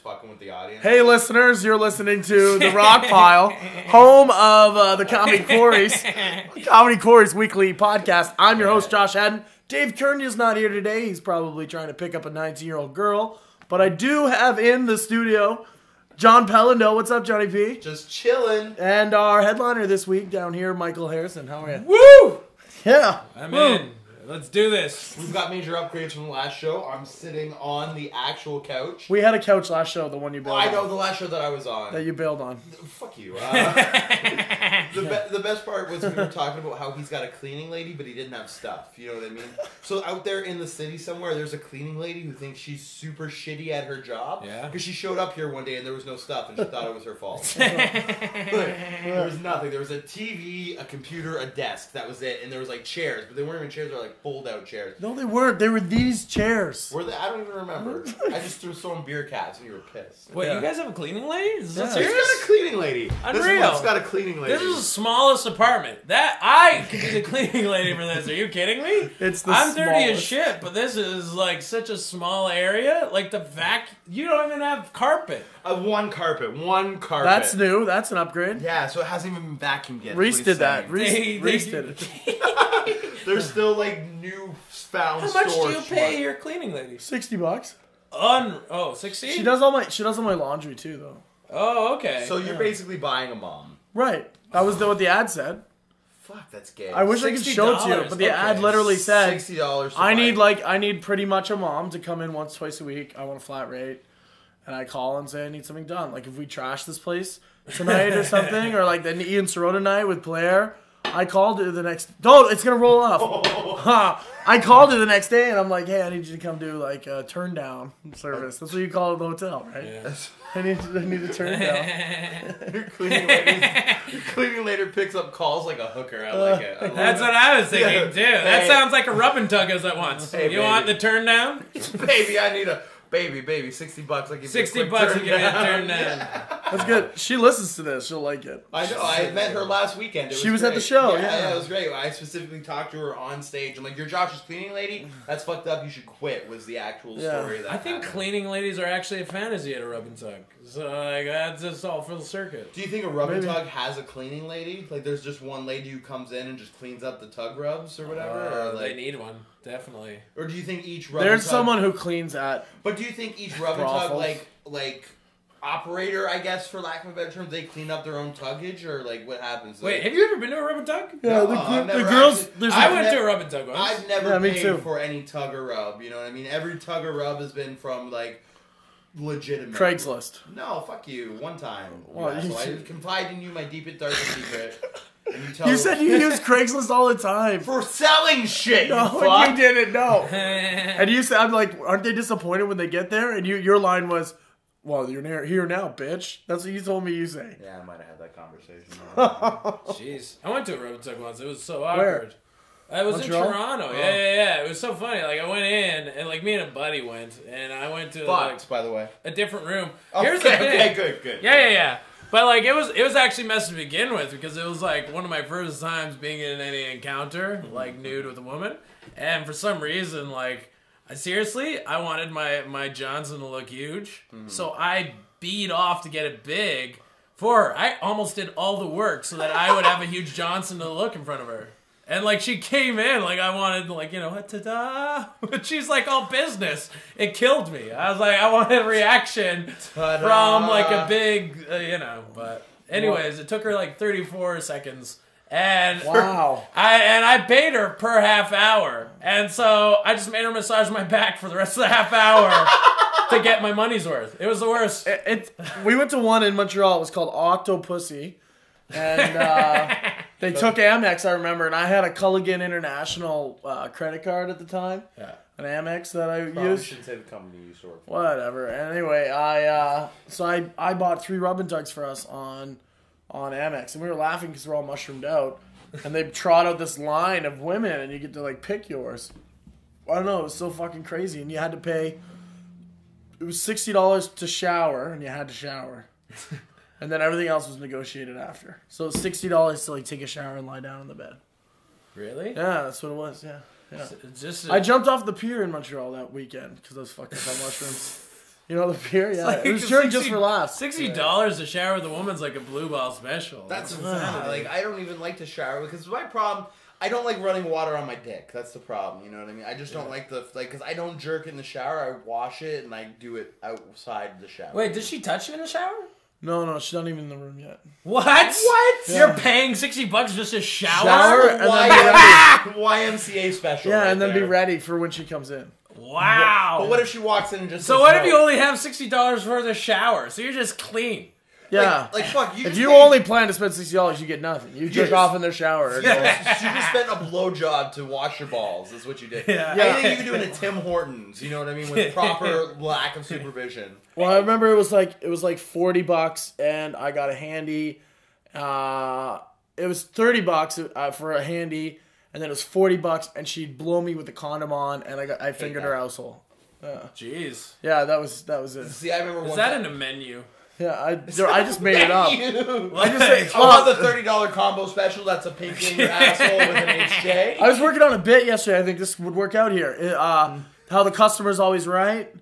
fucking with the audience. Hey, listeners, you're listening to the Rockpile, home of the Comedy Quarry's weekly podcast. I'm your host, Josh Haddon. Dave Kearney's not here today. He's probably trying to pick up a 19-year-old girl. But I do have in the studio John Pellindo. What's up, Johnny P? Just chilling. And our headliner this week down here, Michael Harrison. How are you? Woo! Yeah. I'm in. Let's do this. We've got major upgrades from the last show. I'm sitting on the actual couch. We had a couch last show, the one you bailed on. I know, the last show that I was on. That you bailed on. Fuck you. The best part was we were talking about how he's got a cleaning lady, but he didn't have stuff. You know what I mean? So out there in the city somewhere, there's a cleaning lady who thinks she's super shitty at her job. Yeah. Because she showed up here one day and there was no stuff, and she thought it was her fault. There was nothing. There was a TV, a computer, a desk. That was it. And there was like chairs, but they weren't even chairs. They were like fold-out chairs. No, they weren't. They were these chairs. Were they? I don't even remember. I just threw some beer caps and you were pissed. Wait, Yeah. you guys have a cleaning lady? Is that He's serious? got a cleaning lady. Unreal. This one's got a cleaning lady. This is the smallest apartment. That I could be the cleaning lady for this. Are you kidding me? It's the I'm dirty as smallest. shit, but this is like such a small area. Like the you don't even have carpet. One carpet. That's new. That's an upgrade. Yeah, so it hasn't even been vacuumed yet. Reese did that. They- Reese they- did it. There's still like new found How much do storage you pay money. your cleaning lady? $60. 60? She does all my laundry too, though. Oh, okay. So you're basically buying a mom. Right. That was what the ad said. Fuck, that's gay. I wish I could show it to you, $60, but the ad okay. literally said, $60. I need pretty much a mom to come in once, twice a week. I want a flat rate. And I call and say I need something done. Like if we trash this place tonight or something, or like the Ian Sirota night with Blair, I called her the next... Oh, it's going to roll off. I called her the next day and I'm like, hey, I need you to come do like a turn down service. That's what you call it at the hotel, right? Yeah. I need a turn down. Your cleaning lady picks up calls like a hooker. I like it. I love That's it. what I was thinking, Yeah. too. That Hey. sounds like a rub and tug as at once. Hey, you want baby. the turn down? Baby, I need a... Baby, $60. I give you a $60 quick to turn get a down. turn down. That's good. She listens to this. She'll like it. I know. I met her last weekend. It She was at great. the show, Yeah, yeah. it was great. I specifically talked to her on stage. I'm like, "You're Josh's cleaning lady? That's fucked up. You should quit." Was the actual Yeah. story that I think happened. cleaning ladies are actually a fantasy at a rub and tug. So, like, that's just all for the circuit. Do you think a rub and Maybe. tug has a cleaning lady? Like, there's just one lady who comes in and just cleans up the tug rubs or whatever, or They like, need one, definitely. or do you think each rub There's and tug, someone who cleans at... But do you think each rub and tug Brothels. like operator, I guess, for lack of a better term, they clean up their own tuggage, or like what happens? Wait, Like, have you ever been to a rub and tug? Yeah, No, the I've never girls... actually- There's I a- went to a rub and tug once. I've never Yeah, me paid too. for any tug or rub. You know what I mean? Every tug or rub has been from like legitimate. Craigslist. No, fuck you. One time. Well, So you- I confide in you my deepest darkest secret. And you tell You said you use Craigslist all the time. for selling shit. No, you fuck. you didn't. No. And you said, I'm like, aren't they disappointed when they get there? And your line was, well, you're here now, bitch. That's what you told me you say. Yeah, I might have had that conversation. Jeez. I went to a rub and tug once. It was so awkward. I was Montreal? in Toronto. Oh. Yeah. It was so funny. Like, I went in, and like, me and a buddy went, and I went to like, Fucked, by the way. a different room. Okay, Here's the thing. okay, good. Yeah. But like it was actually messed to begin with because it was like one of my first times being in any encounter like nude with a woman, and for some reason like I wanted my Johnson to look huge, so I beat off to get it big. I almost did all the work so that I would have a huge Johnson to look in front of her. And, like, she came in, like, I wanted, like, you know, ta-da. But she's, like, all business. It killed me. I was like, I wanted a reaction from, like, a big, But, anyways, it took her, like, 34 seconds. And Wow. I paid her per half hour. And so I just made her massage my back for the rest of the half hour to get my money's worth. It was the worst. We went to one in Montreal. It was called Octopussy. And they took Amex, I remember. And I had a Culligan International credit card at the time. Yeah. An Amex that I Probably used. shouldn't say the company you used to work for. Whatever. Anyway, I bought 3 rub and tugs for us on Amex, and we were laughing because we're all mushroomed out, and they trot out this line of women, and you get to like pick yours. I don't know, it was so fucking crazy, and you had to pay. It was $60 to shower, and you had to shower, and then everything else was negotiated after. So it was $60 to like take a shower and lie down on the bed. Really? Yeah, that's what it was. Yeah. It's just I jumped off the pier in Montreal that weekend because I was fucking on mushrooms. You know the beer? Yeah. Like it was during Just for Laughs. $60 to shower with a woman's like a blue ball special. That's insanity. Like, I don't even like to shower because my problem, I don't like running water on my dick. That's the problem. You know what I mean? I just don't like because I don't jerk in the shower. I wash it and I do it outside the shower. Wait, does she touch you in the shower? No, she's not even in the room yet. What? What? Yeah. You're paying $60 just to shower? Shower and then be ready. YMCA special. Yeah, right and then be there. ready for when she comes in. Wow. But what if she walks in and just So says what if no? you only have $60 for the shower? So you're just clean. Yeah. Like fuck, you if just you paid- only plan to spend $60, you get nothing. You jerk just- off in their shower. You just spent a blowjob to wash your balls. Is what you did. Yeah. Anything you can do in a Tim Hortons. You know what I mean? With proper lack of supervision. Well, I remember it was like $40, and I got a handy. It was $30 for a handy, and then it was $40, and she'd blow me with the condom on, and I fingered her asshole. Jeez. Yeah, that was it. See, I remember Is one that time. in a menu? Yeah, I just made it up. I just say, I want the $30 combo special. That's a pinky in your asshole with an HJ. I was working on a bit yesterday. I think this would work out here. How the customer's always right,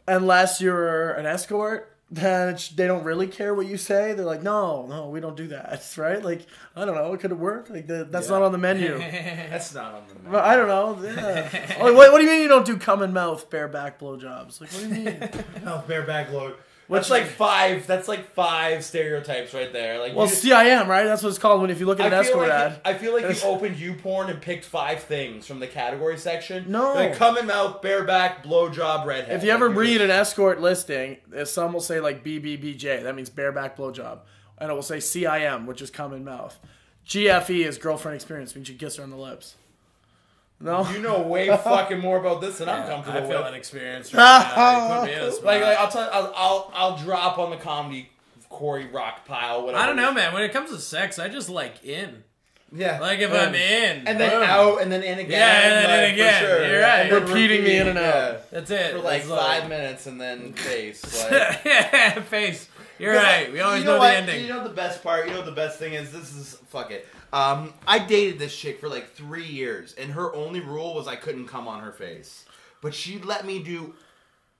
unless you're an escort. Then they don't really care what you say. They're like, no, we don't do that, right? Like, I don't know, could it work? Like, that's not on the menu. That's not on the menu. But I don't know. Yeah. Like, what do you mean you don't do cum and mouth bareback blowjobs? Like, what do you mean? No, bareback load. That's like five stereotypes right there. Like, Well, CIM, right? That's what it's called when if you look at an I feel escort like ad. I feel like you opened YouPorn and picked 5 things from the category section. No. Like cum and mouth, bareback, blowjob, redhead. If you ever Like, read an escort listing, some will say like BBBJ, that means bareback blowjob. And it will say CIM, which is cum and mouth. GFE is girlfriend experience, means you kiss her on the lips. No? You know way fucking more about this than I'm comfortable I feel with. an experience right now. You put me in a spot. Like I'll tell I'll drop on the comedy Quarry Rockpile, whatever. I don't know, man. When it comes to sex, I just like in. Yeah. Like if I'm in. And then boom. out and then in again. Yeah, and then like, in again. For sure. You're right. And then Repeating the in and out. yeah. That's it. For like It's 5 minutes and then face. Like, yeah, face. You're right. We always you know the what? ending. You know the best part? You know the best thing is? This is... Fuck it. I dated this chick for like 3 years, and her only rule was I couldn't come on her face. But she let me do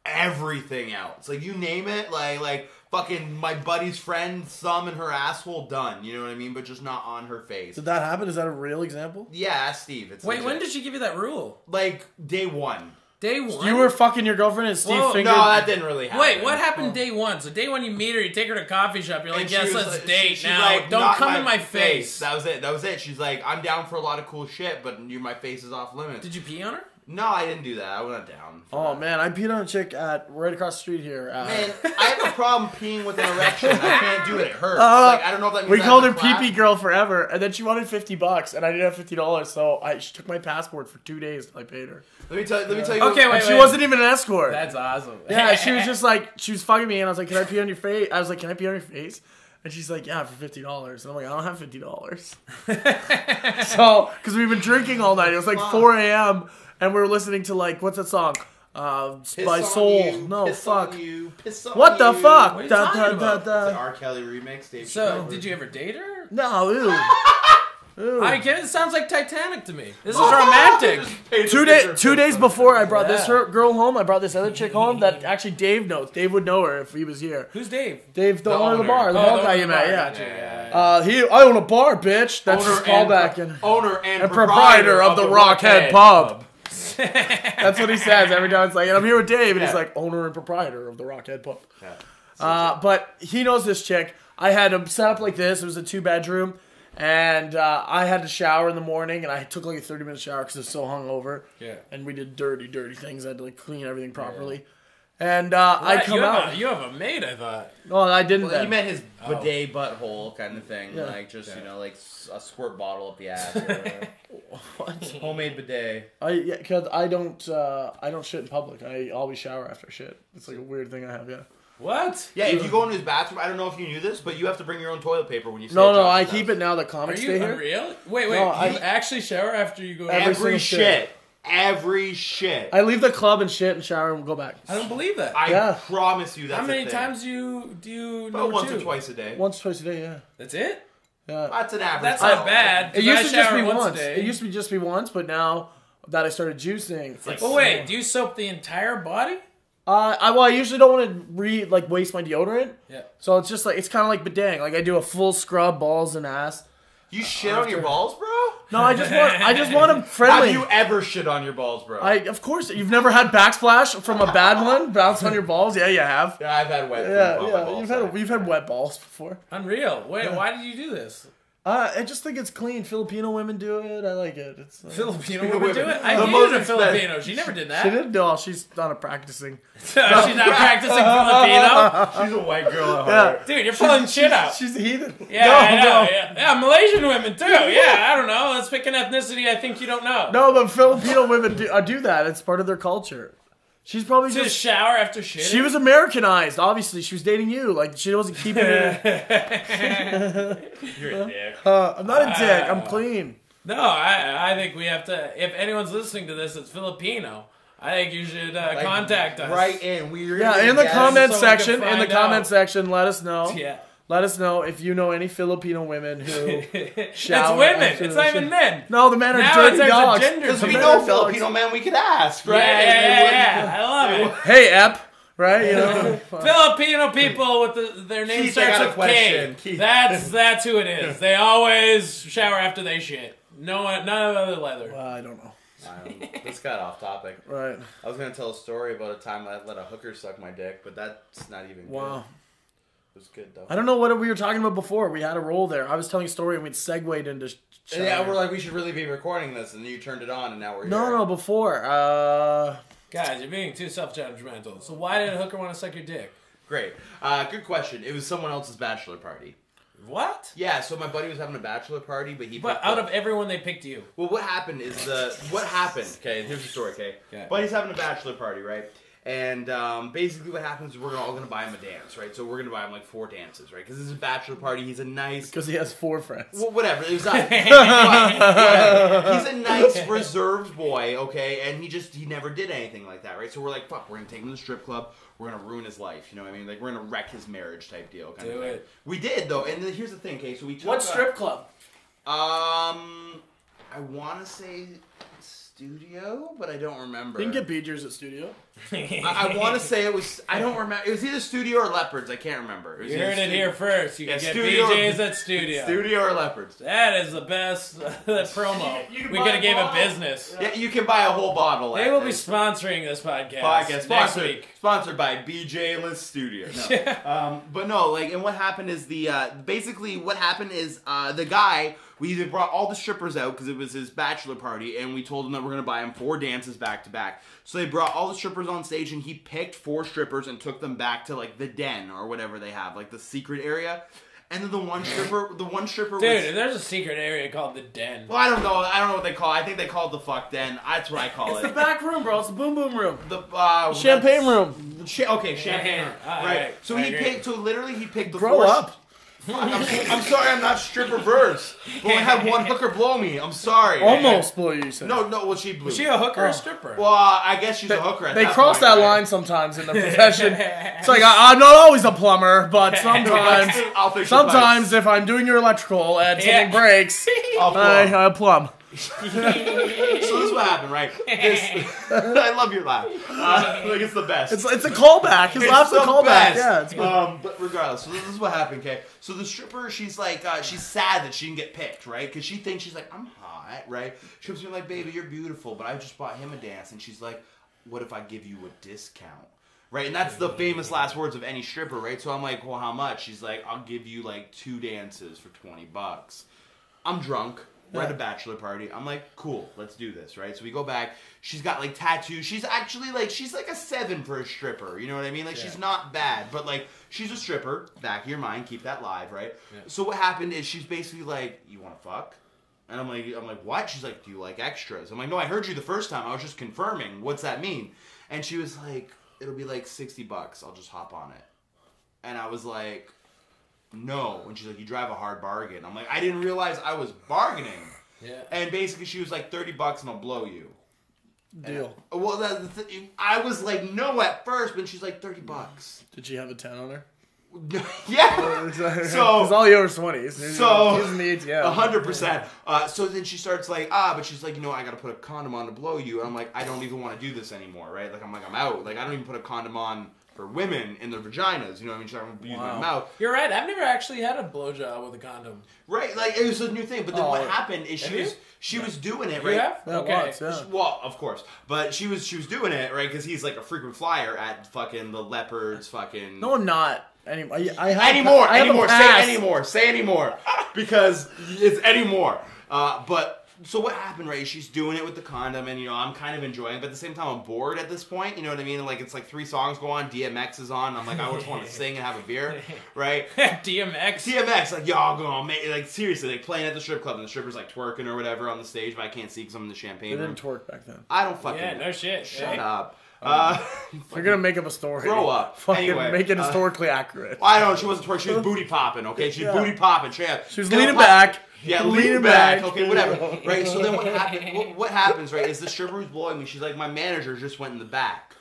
everything else. Like, you name it, like fucking my buddy's friend, thumb in her asshole, done. You know what I mean? But just not on her face. Did that happen? Is that a real example? Yeah, ask Steve. It's Wait, legit. when did she give you that rule? Like, day one. Day one? You were fucking your girlfriend and Steve Whoa, fingered... No, that didn't really happen. Wait, what happened day one? So day one you meet her, you take her to a coffee shop, you're like, And yes, she was let's like- date she's now. like, Don't "Not come in my face. That was it. She's like, I'm down for a lot of cool shit, but my face is off limits. Did you pee on her? No, I didn't do that. I went down. Oh, man, I peed on a chick right across the street here. Man, I have a problem peeing with an erection. I can't do it. It hurts. Like, I don't know if that means we I called her have to clap. Pee-Pee Girl forever, and then she wanted $50, and I didn't have $50, so she took my passport for 2 days till I paid her. Let me tell you. Okay, And wait, she wasn't even an escort. That's awesome. Yeah, she was just like, she was fucking me, and I was like, can I pee on your face? I was like, can I pee on your face? And she's like, yeah, for $50. And I'm like, I don't have $50. So, because we've been drinking all night. It was like 4 a.m., and we were listening to, like, what's that song? Piss By on Soul. you, No, piss fuck. On you, piss on What the you. fuck? What are you talking about? It's an R. Kelly remix. Dave So, Chappelle. did you ever date her? No, ew. Ew. It sounds like Titanic to me. This is romantic. 2 days before I brought this Yeah. girl home, I brought this other chick home that actually Dave knows. Dave would know her if he was here. Who's Dave? Dave, the owner of the bar, the Oh, ball the guy owner you of the met, bar, yeah. gotcha, I own a bar, bitch. That's his callback. Owner and Proprietor of the Rockhead Pub. That's what he says every time. It's like, and I'm here with Dave, and he's like, owner and proprietor of the Rockhead Pub. But he knows this chick. I had him set up like this. It was a 2-bedroom. And I had to shower in the morning, and I took like a 30-minute shower because I was so hungover. Yeah. And we did dirty things. I had to like clean everything properly. And I come out. You have a maid, I thought. No, I didn't. Well, then. you meant his bidet butthole kind of thing, Yeah. like just like a squirt bottle up the ass. Or whatever. What? Homemade bidet. Because I don't shit in public. I always shower after I shit. It's like a weird thing I have. Yeah. What? Yeah, if you go into his bathroom, I don't know if you knew this, but you have to bring your own toilet paper when you stay No, at no, I Josh's keep house. it now that Are comics you stay here. unreal? Wait, No, you actually shower after you go Every Every single shit. Every shit. I leave the club and shit and shower and go back. I don't believe that. Yeah. promise you that's How many a thing. times do you About number once two? or twice a day. Once, twice a day. Yeah. That's it? Yeah. That's an average. That's not bad. It used to just be once once. a day. It used to just be once, but now that I started juicing, it's like. Well, wait. Do you soap the entire body? I usually don't want to waste my deodorant. Yeah. So it's just like it's kind of like bedang. Like I do a full scrub, balls and ass. You shit on your balls, bro? No, I just want them friendly. Have you ever shit on your balls, bro? Of course, you've never had backsplash from a bad one bounce on your balls. Yeah, you have. Yeah, I've had wet. You've had wet balls before. Unreal. Wait, why did you do this? I just think it's clean. Filipino women do it. I like it. It's Filipino women do it? I The dated most a Filipino. She never did that. She didn't. No, she's not practicing. She's not practicing Filipino? She's a white girl at heart. Dude, you're pulling shit out. She's a heathen. Yeah, I know. Yeah, Malaysian women too. Yeah, I don't know. Let's pick an ethnicity I think you don't know. No, but Filipino women do that. It's part of their culture. She's probably Just shower after shit. She was Americanized, obviously. She was dating you. Like, she wasn't keeping it. You're a dick. I'm not a dick. I'm clean. No, I think we have to. If anyone's listening to this, it's Filipino. I think you should contact us. Right in. In the comment so section. we can In the find out. comment section, let us know. Yeah. Let us know if you know any Filipino women who shower. It's women. after It's the not shit. even men. No, the men are Now dirty it's a dogs. gender Because we thing. know Filipino men, we could ask, right? Yeah. I love it. Hey, Ep. Right? You know? Filipino people with their name Keith, I starts got a with question. K. Keith. That's who it is. They always shower after they shit. No one, none of the other leather. I don't know. This got off topic. Right. I was going to tell a story about a time I let a hooker suck my dick, but that's not even good. Wow. It was good, though. I don't know what we were talking about before. We had a roll there. I was telling a story and we'd segued into Yeah, we're like, we should really be recording this, and then you turned it on, and now we're here. No, before. Guys, you're being too self-judgmental. So why did a hooker want to suck your dick? Great. Good question. It was someone else's bachelor party. What? Yeah, so my buddy was having a bachelor party, but But out of everyone, they picked you. Well, what happened is okay, here's the story, okay? Okay. Buddy's having a bachelor party, right? And basically what happens is we're all going to buy him a dance, right? So we're going to buy him like 4 dances, right? Because this is a bachelor party. He's a nice... Because he has 4 friends. Well, whatever. It was not... whatever. He's a nice, reserved boy, okay? And he never did anything like that, right? So we're like, fuck, we're going to take him to the strip club. We're going to ruin his life, you know what I mean? Like, we're going to wreck his marriage type deal. Kind of thing. it. We did, though. And then here's the thing, okay? So we took... What strip club? I want to say studio, but I don't remember. You can get BJ's at studio. I want to say it was... I don't remember. It was either studio or Leopards. I can't remember. You heard it here first. You can get studio BJ's at studio. Studio or Leopards. That is the best promo. You can We buy could have a gave a bottle. business. Yeah, you can buy a whole bottle. They will be sponsoring this podcast next sponsored, week. Sponsored by BJ List Studio. No. But no, like, and what happened is basically what happened is the guy, we either brought all the strippers out because it was his bachelor party, and we told him that we're going to buy him 4 dances back to back. So they brought all the strippers on stage, and he picked 4 strippers and took them back to like the den or whatever they have, like the secret area. And then the one stripper was... Dude, there's a secret area called the Den. Well, I don't know what they call it. I think they call it the fuck den. That's what I call It's it. the back room, bro. It's the boom boom room. The Champagne room. Okay, champagne. Right. So I he agree. picked. So literally, he picked the Grow 4... up. I'm sorry, I'm not stripper verse. But I had one hooker blow me. I'm sorry. Almost blew you, said. No, well, she blew. Was she me. a hooker or a stripper? Well, I guess she's a hooker. At They that cross point, that right? line sometimes in the profession. It's like, I'm not always a plumber, but sometimes... I'll fix your Sometimes if I'm doing your electrical and something breaks, I'll plumb. I plumb. So this is what happened, right? I love your laugh. Like it's the best. It's a callback. His laugh's a the callback. best. Yeah, it's good. But regardless, so this is what happened, okay? So the stripper, she's like, she's sad that she didn't get picked, right? Because she thinks she's like, I'm hot, right? She comes to me like, baby, you're beautiful, but I just bought him a dance. And she's like, what if I give you a discount? Right? And that's the famous last words of any stripper, right? So I'm like, well, how much? She's like, I'll give you like 2 dances for $20. I'm drunk. We're at a bachelor party. I'm like, cool, let's do this, right? So we go back. She's got like tattoos. She's actually like, she's like a 7 for a stripper. You know what I mean? Like she's not bad, but like she's a stripper. Back of your mind, keep that live, right? Yeah. So what happened is she's basically like, you want to fuck? And I'm like, what? She's like, do you like extras? I'm like, no, I heard you the first time. I was just confirming. What's that mean? And she was like, it'll be like $60. I'll just hop on it. And I was like, no. And she's like, you drive a hard bargain. I'm like, I didn't realize I was bargaining. Yeah. And basically she was like, $30 and I'll blow you. Deal. And, well, I was like, no at first, but she's like, $30. Did she have a 10 on her? Yeah. So Because all yours 20s. So using the ATM. 100%. So then she starts like, but she's like, I got to put a condom on to blow you. And I'm like, I don't even want to do this anymore, right? Like, I'm out. Like, I don't even put a condom on for women in their vaginas. You know what I mean? She's like, I'm using my mouth. You're right. I've never actually had a blowjob with a condom. Right. Like, it was a new thing. But then what happened is she was doing it, right? You have? Okay. Well, of course. But she was doing it, right? Because he's like a frequent flyer at fucking the Leopards fucking... No, I'm not. Anymore. Say anymore. Because it's anymore. But so what happened, right? She's doing it with the condom, and I'm kind of enjoying it, but at the same time, I'm bored at this point. You know what I mean? Like it's like 3 songs go on, DMX is on. I'm like, I just want to sing and have a beer, right? DMX, like y'all go on, like seriously, like playing at the strip club, and the strippers like twerking or whatever on the stage, but I can't see because I'm in the champagne room. They didn't twerk back then. I don't fucking. Yeah, no shit. Shut up. You're gonna make up a story. Grow up. Fucking Anyway, make it historically accurate. I don't know. She wasn't twerking. She was booty popping. Okay, she was booty popping. She was leaning back. Yeah, leaning back. Okay, whatever. Right. So then what happens? Right, is the stripper who's blowing me? She's like, my manager just went in the back.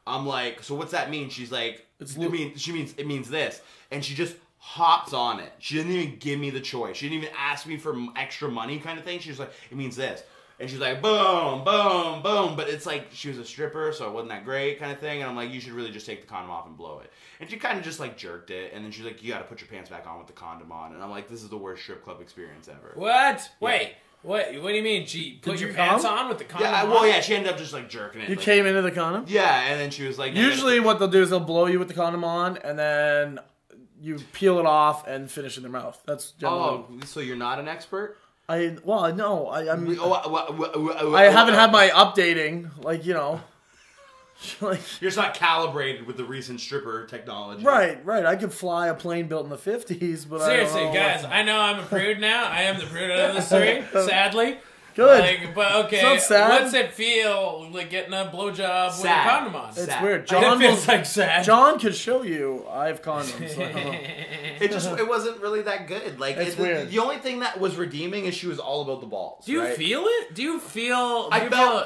I'm like, so what's that mean? She's like, it means this, and she just hops on it. She didn't even give me the choice. She didn't even ask me for extra money, kind of thing. She was like, it means this. And she's like, boom, boom, boom. But it's like, she was a stripper, so it wasn't that great kind of thing. And I'm like, you should really just take the condom off and blow it. And she kind of just like jerked it. And then she's like, you got to put your pants back on with the condom on. And I'm like, this is the worst strip club experience ever. What? Wait. What do you mean? She put your pants on with the condom on? Well, yeah, she ended up just like jerking it. You came into the condom? Yeah, and then she was like... Usually what they'll do is they'll blow you with the condom on, and then you peel it off and finish in their mouth. That's generally... Oh, so you're not an expert? I haven't haven't had my updating, like, like, you're just not calibrated with the recent stripper technology. Right. I could fly a plane built in the 50s, but seriously, guys, I know I'm a prude now. I am the prude out of the three, sadly. Good. But okay, what's it feel like getting a blowjob with a condom on? It's sad. weird. It feels like sad. John could show you. I have condoms. So I don't know. It wasn't really that good. Like it's weird. The only thing that was redeeming is she was all about the balls. Do you feel it? Do you feel?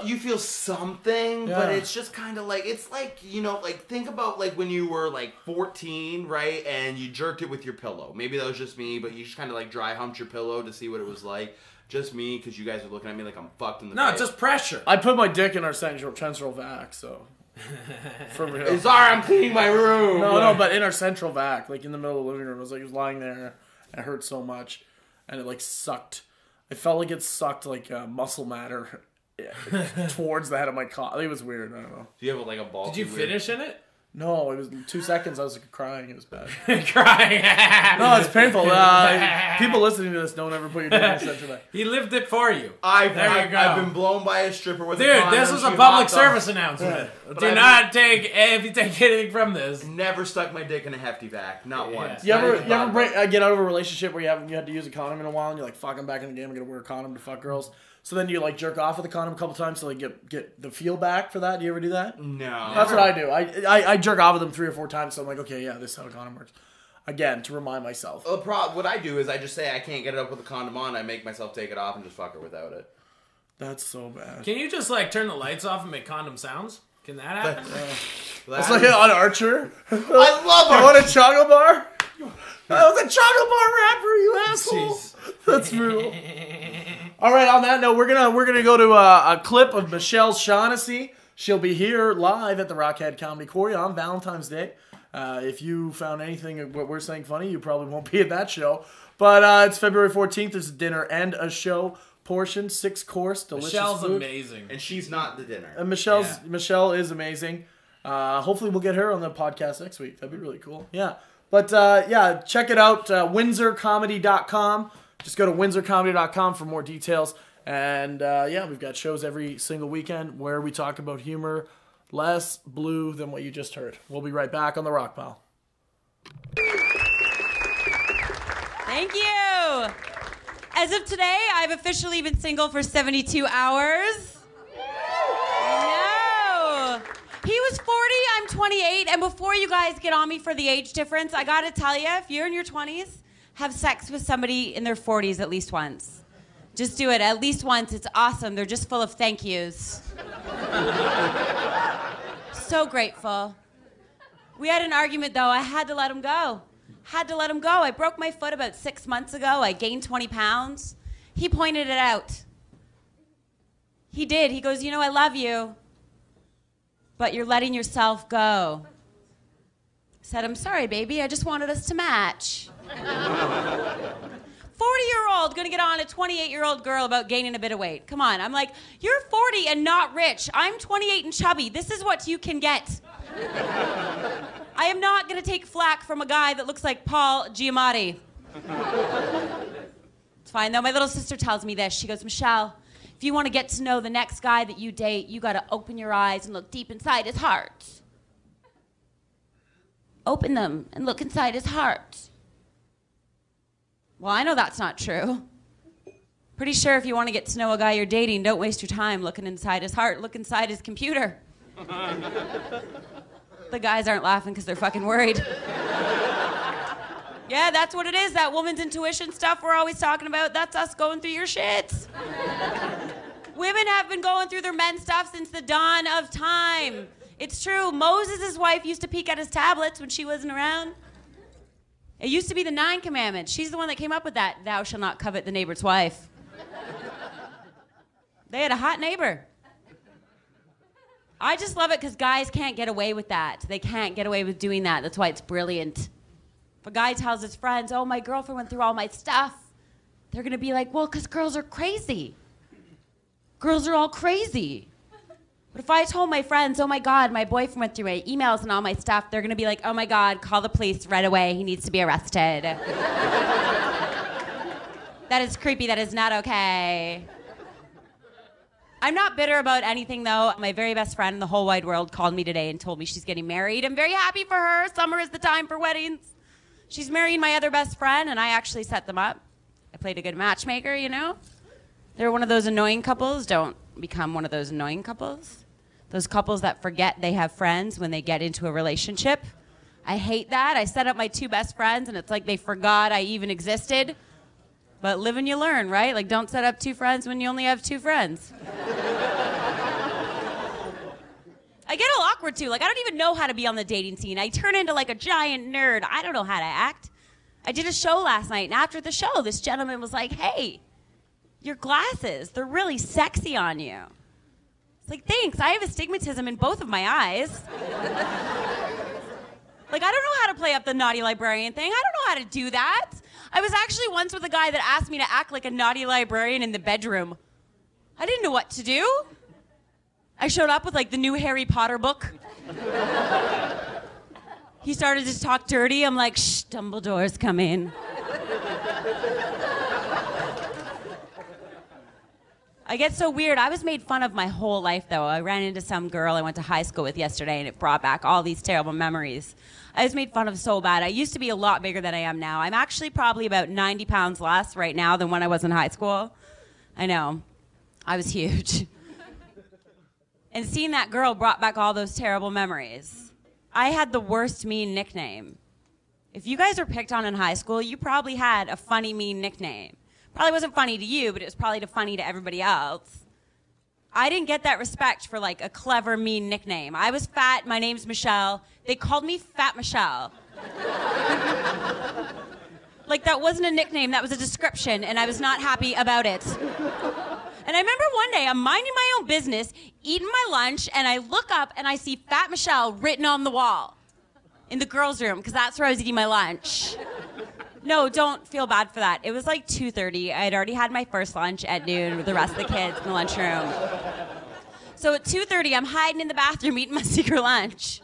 You feel something, but it's just kind of like it's like like think about like when you were like 14, right, and you jerked it with your pillow. Maybe that was just me, but you just kind of like dry humped your pillow to see what it was like. Just me, because you guys are looking at me like I'm fucked in the face. No, it's just pressure. I put my dick in our central vac, so... For real. Sorry, I'm cleaning my room. No, but in our central vac, like in the middle of the living room. It was lying there, and it hurt so much, and it like sucked. I felt like it sucked like muscle matter towards the head of my cock. It was weird, I don't know. Do you have like a ball? Did you finish in it? No, it was 2 seconds. I was like, crying. It was bad. Crying. No, it's painful. People listening to this don't ever put your dick in the central vac. He lived it for you. I've been blown by a stripper with a condom. Dude, this was a public service announcement. Yeah. Do not take, if you take anything from this. Never stuck my dick in a hefty vac. Not once. You ever get out of a relationship where you had to use a condom in a while and you're like, fuck, I'm back in the game. I'm going to wear a condom to fuck girls. So then you like jerk off with a condom a couple times to like get the feel back for that. Do you ever do that? No. That's what I do. I jerk off with them 3 or 4 times. So I'm like, okay, yeah, this is how a condom works. Again, to remind myself. What I do is I just say I can't get it up with a condom on. I make myself take it off and just fuck her without it. That's so bad. Can you just like turn the lights off and make condom sounds? Can that happen? It's like on Archer. I love Archer. You want a chocolate bar? That was a chocolate bar rapper, you asshole. Jeez. That's brutal. All right, on that note, we're gonna go to a clip of Michelle Shaughnessy. She'll be here live at the Rockhead Comedy Quarry on Valentine's Day. If you found anything of what we're saying funny, you probably won't be at that show. But it's February 14th. There's a dinner and a show portion, 6-course, delicious Michelle's food. amazing. And she's not the dinner. And Michelle is amazing. Hopefully we'll get her on the podcast next week. That'd be really cool. Yeah. But check it out, WindsorComedy.com. Just go to WindsorComedy.com for more details. And we've got shows every single weekend where we talk about humor less blue than what you just heard. We'll be right back on the Rockpile. Thank you. As of today, I've officially been single for 72 hours. I know. He was 40, I'm 28, and before you guys get on me for the age difference, I gotta tell you, if you're in your 20s, have sex with somebody in their 40s at least once. Just do it at least once. It's awesome. They're just full of thank yous. So grateful. We had an argument, though. I had to let him go. Had to let him go. I broke my foot about 6 months ago. I gained 20 pounds. He pointed it out. He did. He goes, you know, I love you, but you're letting yourself go. I said, I'm sorry, baby. I just wanted us to match. 40-year-old gonna get on a 28-year-old girl about gaining a bit of weight. Come on. I'm like, you're 40 and not rich. I'm 28 and chubby. This is what you can get. I am not gonna take flack from a guy that looks like Paul Giamatti. It's fine though. My little sister tells me this. She goes, Michelle, if you want to get to know the next guy that you date, you got to open your eyes and look deep inside his heart. Open them and look inside his heart. Well, I know that's not true. Pretty sure if you want to get to know a guy you're dating, don't waste your time looking inside his heart. Look inside his computer. The guys aren't laughing because they're fucking worried. Yeah, that's what it is. That woman's intuition stuff we're always talking about, that's us going through your shit. Women have been going through their men's stuff since the dawn of time. It's true. Moses' wife used to peek at his tablets when she wasn't around. It used to be the 9 commandments. She's the one that came up with that. Thou shalt not covet the neighbor's wife. They had a hot neighbor. I just love it because guys can't get away with that. They can't get away with doing that. That's why it's brilliant. If a guy tells his friends, oh, my girlfriend went through all my stuff, they're going to be like, well, because girls are crazy. Girls are all crazy. But if I told my friends, oh, my God, my boyfriend went through my emails and all my stuff, they're going to be like, oh, my God, call the police right away. He needs to be arrested. That is creepy. That is not okay. I'm not bitter about anything, though. My very best friend in the whole wide world called me today and told me she's getting married. I'm very happy for her. Summer is the time for weddings. She's marrying my other best friend, and I actually set them up. I played a good matchmaker, you know? They're one of those annoying couples. Don't become one of those annoying couples. Those couples that forget they have friends when they get into a relationship. I hate that. I set up my 2 best friends, and it's like they forgot I even existed. But live and you learn, right? Like, don't set up 2 friends when you only have 2 friends. I get all awkward, too. Like, I don't even know how to be on the dating scene. I turn into, like, a giant nerd. I don't know how to act. I did a show last night, and after the show, this gentleman was like, hey, your glasses, they're really sexy on you. It's like, thanks. I have astigmatism in both of my eyes. Like, I don't know how to play up the naughty librarian thing. I don't know how to do that. I was actually once with a guy that asked me to act like a naughty librarian in the bedroom. I didn't know what to do. I showed up with, like, the new Harry Potter book. He started to talk dirty. I'm like, shh, Dumbledore's coming. I get so weird. I was made fun of my whole life, though. I ran into some girl I went to high school with yesterday, and it brought back all these terrible memories. I was made fun of so bad. I used to be a lot bigger than I am now. I'm actually probably about 90 pounds less right now than when I was in high school. I know. I was huge. And seeing that girl brought back all those terrible memories. I had the worst mean nickname. If you guys were picked on in high school, you probably had a funny, mean nickname. Probably wasn't funny to you, but it was probably funny to everybody else. I didn't get that respect for, like, a clever, mean nickname. I was fat. My name's Michelle. They called me Fat Michelle. Like, that wasn't a nickname. That was a description, and I was not happy about it. And I remember one day, I'm minding my own business, eating my lunch, and I look up and I see Fat Michelle written on the wall in the girls' room, because that's where I was eating my lunch. No, don't feel bad for that. It was like 2:30. I had already had my first lunch at noon with the rest of the kids in the lunchroom. So at 2:30, I'm hiding in the bathroom eating my secret lunch.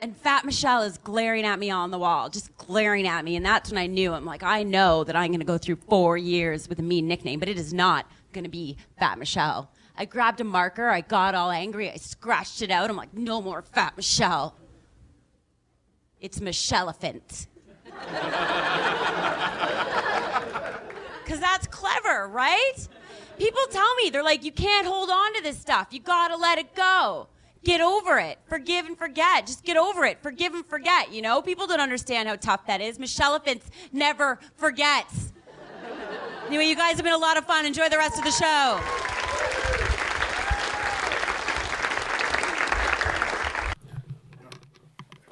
And Fat Michelle is glaring at me on the wall, just glaring at me. And that's when I knew. I'm like, I know that I'm going to go through 4 years with a mean nickname, but it is not going to be Fat Michelle. I grabbed a marker. I got all angry. I scratched it out. I'm like, no more Fat Michelle. It's Michelle-elephant. Because that's clever, right? People tell me, they're like, you can't hold on to this stuff. You got to let it go. Get over it. Forgive and forget. Just get over it. Forgive and forget, you know? People don't understand how tough that is. Michelle-elephant never forgets. Anyway, you guys have been a lot of fun. Enjoy the rest of the show.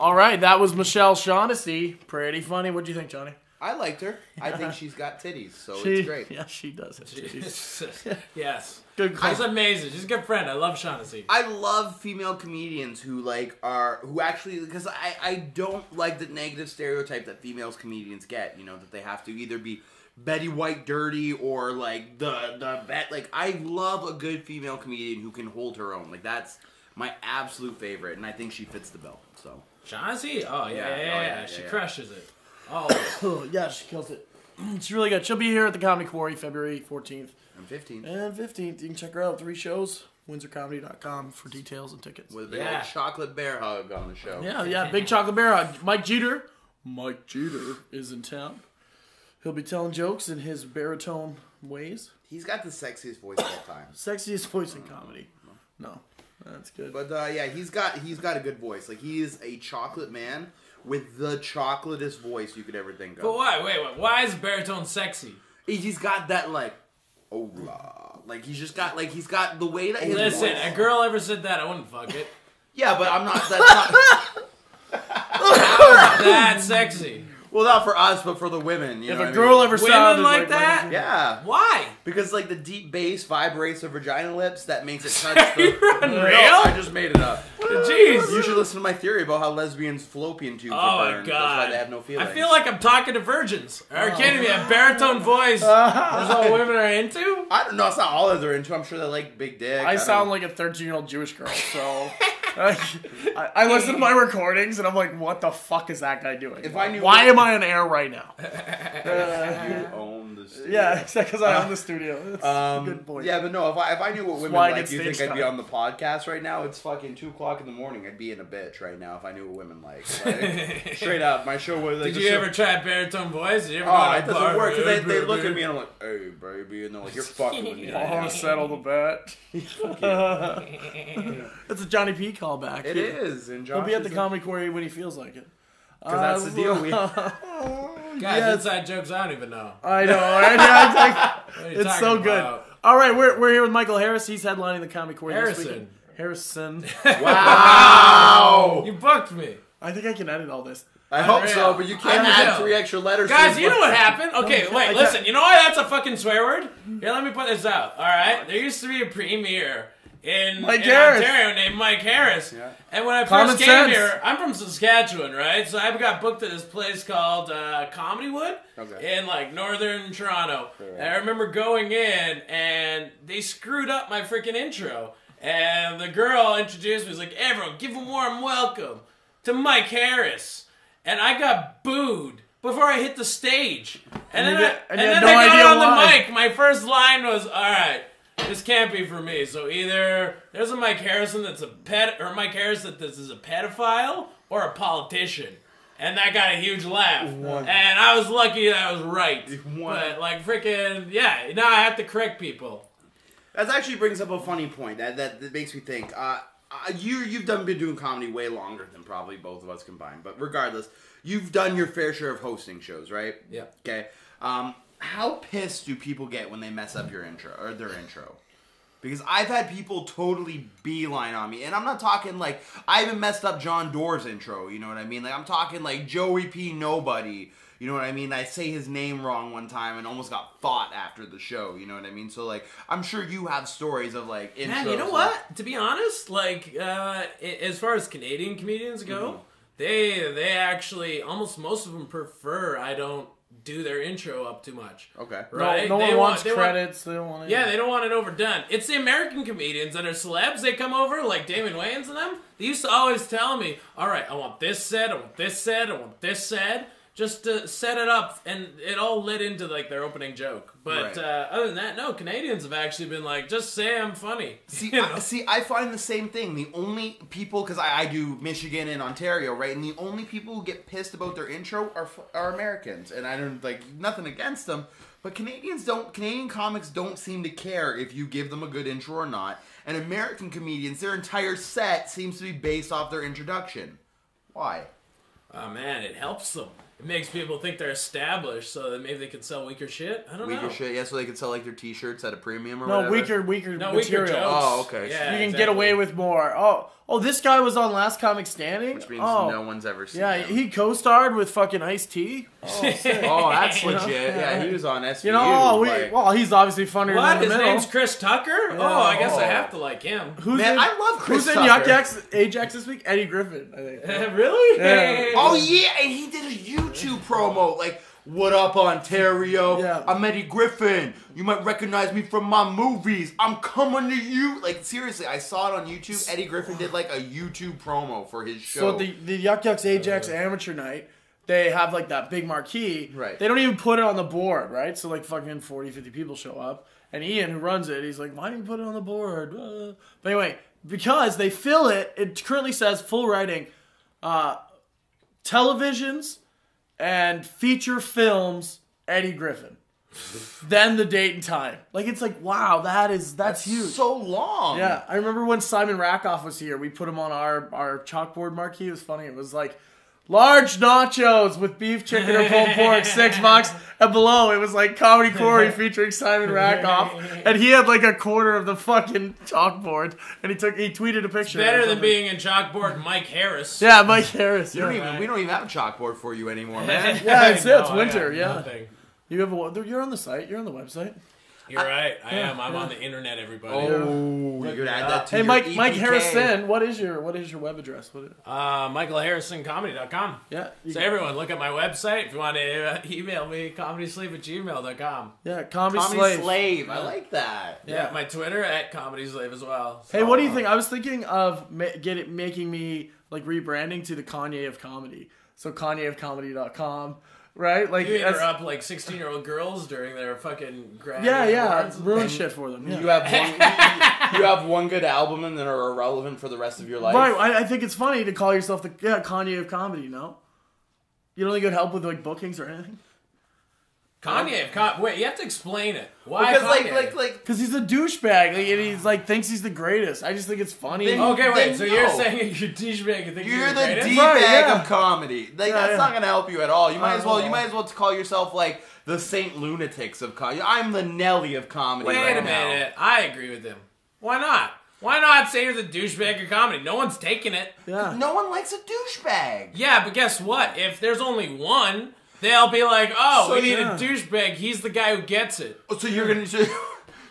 All right, that was Michelle Shaughnessy. Pretty funny. What'd you think, Johnny? I liked her. I think she's got titties, so it's great. Yeah, she does have titties. Yes. Good call. She's amazing. She's a good friend. I love Shaughnessy. I love female comedians who actually, because I don't like the negative stereotype that females comedians get. You know, that they have to either be Betty White dirty or like I love a good female comedian who can hold her own. Like that's my absolute favorite, and I think she fits the bill. So Shaughnessy? Oh yeah. She crushes it. Oh, yeah, she kills it. It's really good. She'll be here at the Comedy Quarry February 14th. And 15th. And 15th. You can check her out. 3 shows. WindsorComedy.com for details and tickets. With a big old chocolate bear hug on the show. Yeah, big chocolate bear hug. Mike Jeter is in town. He'll be telling jokes in his baritone ways. He's got the sexiest voice of all time. Sexiest voice in comedy. No, that's good. But yeah, he's got a good voice. Like he is a chocolate man with the chocolatest voice you could ever think of. But why? Wait. Why is baritone sexy? He's got that like, hola. Like he's got the way that his Listen, voice... a girl ever said that, I wouldn't fuck it. Yeah, but I'm not. That's not. How is that sexy? Well, not for us, but for the women. If a girl ever sounded like that, yeah. Why? Because like the deep bass vibrates the vagina lips, that makes it touch the. You're unreal. No, I just made it up. Jeez. You should listen to my theory about how lesbians' fallopian tubes Oh are my burned. god. That's why they have no feelings. I feel like I'm talking to virgins. Are you kidding me? A baritone voice. That's all women are into? I don't know. It's not all that they're into. I'm sure they like big dick. I sound like a 13-year-old Jewish girl, so I listen to my recordings and I'm like, what the fuck is that guy doing? Why am I on air right now? You own the studio. Yeah, because I own the studio. That's a good point. Yeah, but no, if I knew what women why I like, get you think stage I'd be time. on the podcast right now? It's fucking 2:00 in the morning. I'd be in a bitch right now if I knew what women like. Like straight up, my show was like. Did you ever try a baritone voice? Did you ever Oh, go to it a bar? doesn't work because they look at me and I'm like, hey, baby, and they're like, you're fucking with me. I want to settle the bet. That's a Johnny P callback. It is, and Josh He'll be at the Comedy Quarry when he feels like it. Because that's the deal. Guys, inside jokes I don't even know. I know, right? Yeah, What are you it's talking so good. about? All right, we're here with Michael Harris. He's headlining the Comedy Quarry this Harrison. weekend. Harrison. Wow. You booked me. I think I can edit all this. I hope Unreal. so, but you can't Unreal. add 3 extra letters. Guys, to you know what happened? Okay, I wait, can't- listen. You know why that's a fucking swear word? Here, let me put this out. All right, there used to be a premier in Harris. Ontario named Mike Harris, Yeah. and when I Common first came sense. here, I'm from Saskatchewan, right? So I got booked at this place called Comedywood Okay. in like northern Toronto. Correct. And I remember going in, and they screwed up my freaking intro. And the girl introduced me, was like, "Everyone, give a warm welcome to Mike Harris." And I got booed before I hit the stage. And then I got on the mic. My first line was, "All right, this can't be for me. So either there's a Mike Harrison that's a Mike Harris that this is a pedophile or a politician." And that got a huge laugh. And I was lucky that I was right. But like freaking, yeah, now I have to correct people. That actually brings up a funny point that makes me think. You've been doing comedy way longer than probably both of us combined, but regardless, you've done your fair share of hosting shows, right? Yeah. Okay. How pissed do people get when they mess up your intro or their intro? Because I've had people totally beeline on me, and I'm not talking like I even messed up John Doerr's intro. You know what I mean? Like I'm talking like Joey P. Nobody. You know what I mean? I say his name wrong one time and almost got fought after the show. You know what I mean? So, like, I'm sure you have stories of, like, intros. Man, you know what? To be honest, like, as far as Canadian comedians go, they actually, almost most of them prefer I don't do their intro up too much. Okay. Right? No one wants credits. They don't want it. Yeah, they don't want it overdone. It's the American comedians that are celebs. They come over, like Damon Wayans and them. They used to always tell me, all right, I want this said, I want this said, I want this said. Just to set it up, and it all led into like their opening joke. But other than that, no, Canadians have actually been like, just say I'm funny. See, You know? I find the same thing. The only people, because I do Michigan and Ontario, right? And the only people who get pissed about their intro are Americans. And I don't, like, nothing against them. But Canadian comics don't seem to care if you give them a good intro or not. And American comedians, their entire set seems to be based off their introduction. Why? Oh man, it helps them. It makes people think they're established, so that maybe they can sell weaker shit. I don't know. Weaker shit, yeah, so they can sell like their T-shirts at a premium or No, whatever. weaker No, material. weaker jokes. Oh, okay. Yeah, You can get away with more. Oh, this guy was on Last Comic Standing? Which means oh. no one's ever seen Yeah, him. he co-starred with fucking Ice-T. Oh, sick. Oh, that's You know? legit. Yeah, he was on SVU. You know, like- well, he's obviously funnier What? than the His middle. name's Chris Tucker? Oh, I guess I have to like him. Who's Man, in, I love Chris Who's in Tucker. Ajax this week? Eddie Griffin, I think. Really? Yeah. Oh yeah, and he did a YouTube promo like, "What up, Ontario? Yeah. I'm Eddie Griffin. You might recognize me from my movies. I'm coming to you." Like seriously, I saw it on YouTube. Eddie Griffin did like a YouTube promo for his show. So the Yuck Yucks Ajax amateur night, they have like that big marquee. Right. They don't even put it on the board, right? So like fucking 40, 50 people show up. And Ian, who runs it, he's like, "Why didn't you put it on the board?" But anyway, because they fill it, it currently says full writing, televisions and feature films, Eddie Griffin. Then the date and time. Like, it's like, wow, that's huge. so long. Yeah, I remember when Simon Rakoff was here, we put him on our chalkboard marquee. It was funny. It was like, large nachos with beef, chicken, or pulled pork, $6. And below, it was like Comedy Quarry featuring Simon Rakoff. And he had like a quarter of the fucking chalkboard. And he tweeted a picture. Better than being in chalkboard Mike Harris. Yeah, Mike Harris. We Yeah, don't even have a chalkboard for you anymore, man. yeah it's No, winter. I Yeah, have nothing. you have you're on the site. You're on the website. You're right. I am. I'm on the internet, everybody. Oh, you could add that to Hey, your Mike EPK. Harrison, what is your web address? MichaelHarrisonComedy.com. Yeah, So everyone, look at my website. If you want to email me, comedysleep@gmail.com. yeah, Comedy Comedy Slave. Slave. I like that. Yeah, my Twitter @comedyslave as well. Hey, what do you think? I was thinking of making me like rebranding to the Kanye of Comedy. So KanyeofComedy.com, right? Like, You interrupt like 16-year-old girls during their fucking Grammy yeah, awards. ruin shit for them. Yeah. You have one. You have one good album and then are irrelevant for the rest of your life. Right, I think it's funny to call yourself the Kanye of Comedy. No, you don't think it would help with like bookings or anything? Wait, you have to explain it. Why Because Kanye? like Because he's a douchebag, like, and he's like thinks he's the greatest. I just think it's funny. Then- Okay, wait. Then So you're no. saying you're douchebag and think you're you're the greatest? D-bag Right, yeah. of comedy. Like Yeah, that's yeah. not gonna help you at all. You might as well. know. You might as well call yourself like the Saint Lunatics of comedy. I'm the Nelly of comedy. Wait right a now. minute. I agree with him. Why not? Why not say you're the douchebag of comedy? No one's taking it. Yeah. No one likes a douchebag. Yeah, but guess what? If there's only one, they'll be like, "Oh, So we need yeah. a douchebag. He's the guy who gets it." So you're gonna.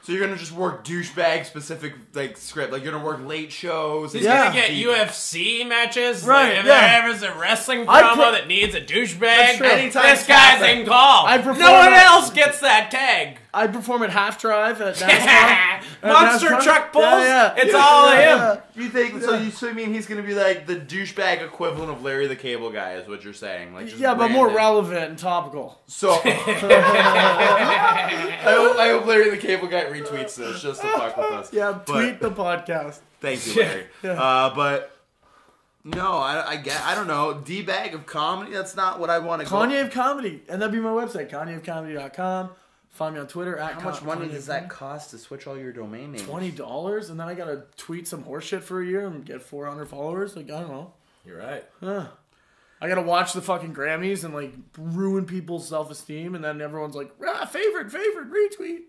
So you're gonna just work douchebag specific like script. Like you're gonna work late shows. He's Yeah. gonna get UFC matches. Right, Like, if yeah. there ever is a wrestling I promo that needs a douchebag, That's true. Anytime this guy's Catholic- in call. I prefer No one that. else gets that tag. I perform at Half Drive at NASCAR. Monster NASCAR? truck pulls. Yeah, yeah. It's all him. Yeah. You think so? You mean he's gonna be like the douchebag equivalent of Larry the Cable Guy? Is what you're saying? Like just Yeah, but more branded. relevant and topical. So I hope Larry the Cable Guy retweets this just to fuck with us. Yeah, But- tweet the podcast. Thank you, Larry. Yeah. But no, I don't know. D-bag of comedy. That's not what I want to go. Kanye of Comedy. And that'd be my website, KanyeofComedy.com. Find me on Twitter at How much money Kanye does of that Comedy. cost to switch all your domain names? $20, and then I gotta tweet some horseshit for a year and get 400 followers. Like, I don't know. You're right. I gotta watch the fucking Grammys and like ruin people's self-esteem, and then everyone's like, favorite, retweet.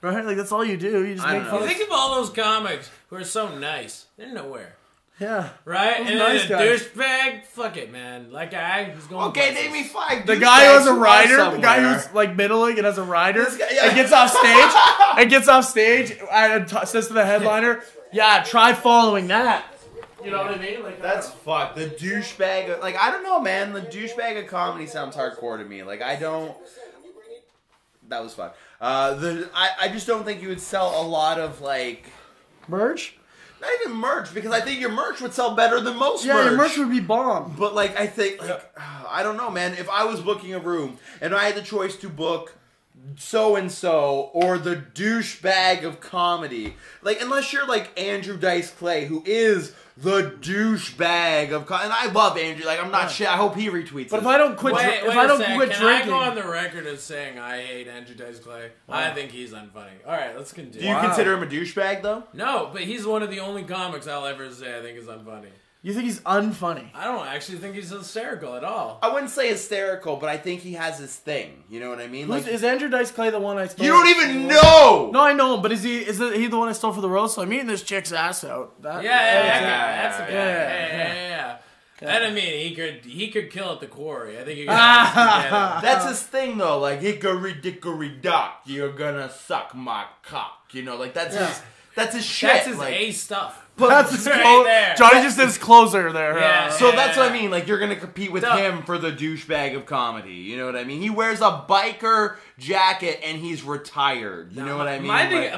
Right? Like, that's all you do. You just I make don't fun know. of. Think of all those comics who are so nice. They're nowhere. Yeah. Right? Those And nice then a guys. douchebag, fuck it, man. That guy who's going Okay, places. name me 5. The guy who has a douchebags rider, from the guy somewhere. who's like middling and has a rider, This guy- yeah. and gets off stage and says to the headliner, "Yeah, try following that." You know what I mean? Like, That's fucked. The douchebag. Like I don't know, man. The douchebag of comedy sounds hardcore to me. Like I don't. That was fun. I just don't think you would sell a lot of like. merch. Not even merch, because I think your merch would sell better than most Yeah, merch. your merch would be bomb. But like I think I don't know, man. If I was booking a room and I had the choice to book so and so or the douchebag of comedy, like unless you're like Andrew Dice Clay, who is the douchebag of comedy, and I love Andrew. Like I'm not shit. I hope he retweets. But this. if I don't quit, Wait if a I don't sec. quit Can drinking, I go on the record as saying I hate Andrew Dice Clay? I think he's unfunny. All right, let's continue. do you consider him a douchebag though? No, but he's one of the only comics I'll ever say I think is unfunny. You think he's unfunny? I don't actually think he's hysterical at all. I wouldn't say hysterical, but I think he has his thing. You know what I mean? Is Andrew Dice Clay the one I stole? You don't even know! No, I know him, but is he the one I stole for the roast? So I'm eating this chick's ass out. That's the guy. Yeah. And I mean, he could kill at the Quarry. I think he could get him. That's his thing, though. Like, hickory dickory dock, you're gonna suck my cock. You know, like, that's his shit. That's his like, A stuff. That's his right there. Johnny just did his closer there. Yeah. So that's what I mean. Like, you're gonna compete with him for the douchebag of comedy. You know what I mean? He wears a biker jacket and he's retired. You know what I mean?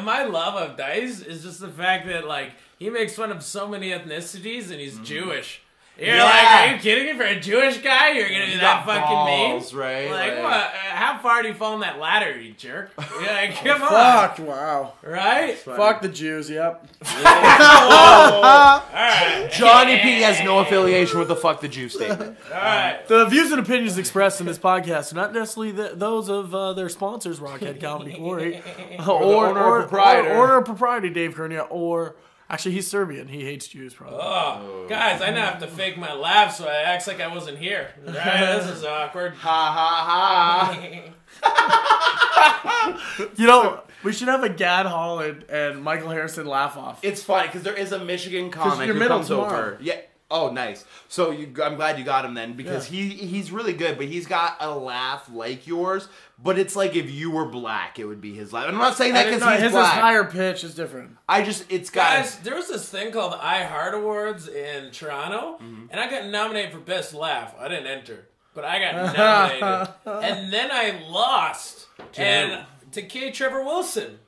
My love of Dice is just the fact that, like, he makes fun of so many ethnicities and he's Jewish. You're like, are you kidding me? For a Jewish guy, you're gonna be that fucking balls, mean? Right? Like, what? How far do you fall on that ladder, you jerk? You're like, come on. Fuck, wow. Right? Fuck the Jews, yep. Alright. Johnny P has no affiliation with the fuck the Jew statement. Alright. The views and opinions expressed in this podcast are not necessarily those of their sponsors, Rockhead Comedy Quarry, or owner proprietor Dave Kernia, or... Actually, he's Serbian. He hates Jews, probably. Oh, guys, I now have to fake my laugh so I act like I wasn't here. Right? This is awkward. Ha ha ha. You know, we should have a Gad Holland and Michael Harrison laugh off. It's funny because there is a Michigan comic who comes over. Yeah. Oh, nice. So I'm glad you got him then because he's really good, but he's got a laugh like yours. But it's like if you were black, it would be his laugh. I'm not saying that because he's black. His higher pitch is different. Guys, there was this thing called the iHeart Awards in Toronto, and I got nominated for Best Laugh. I didn't enter, but I got nominated. And then I lost to K. Trevor Wilson.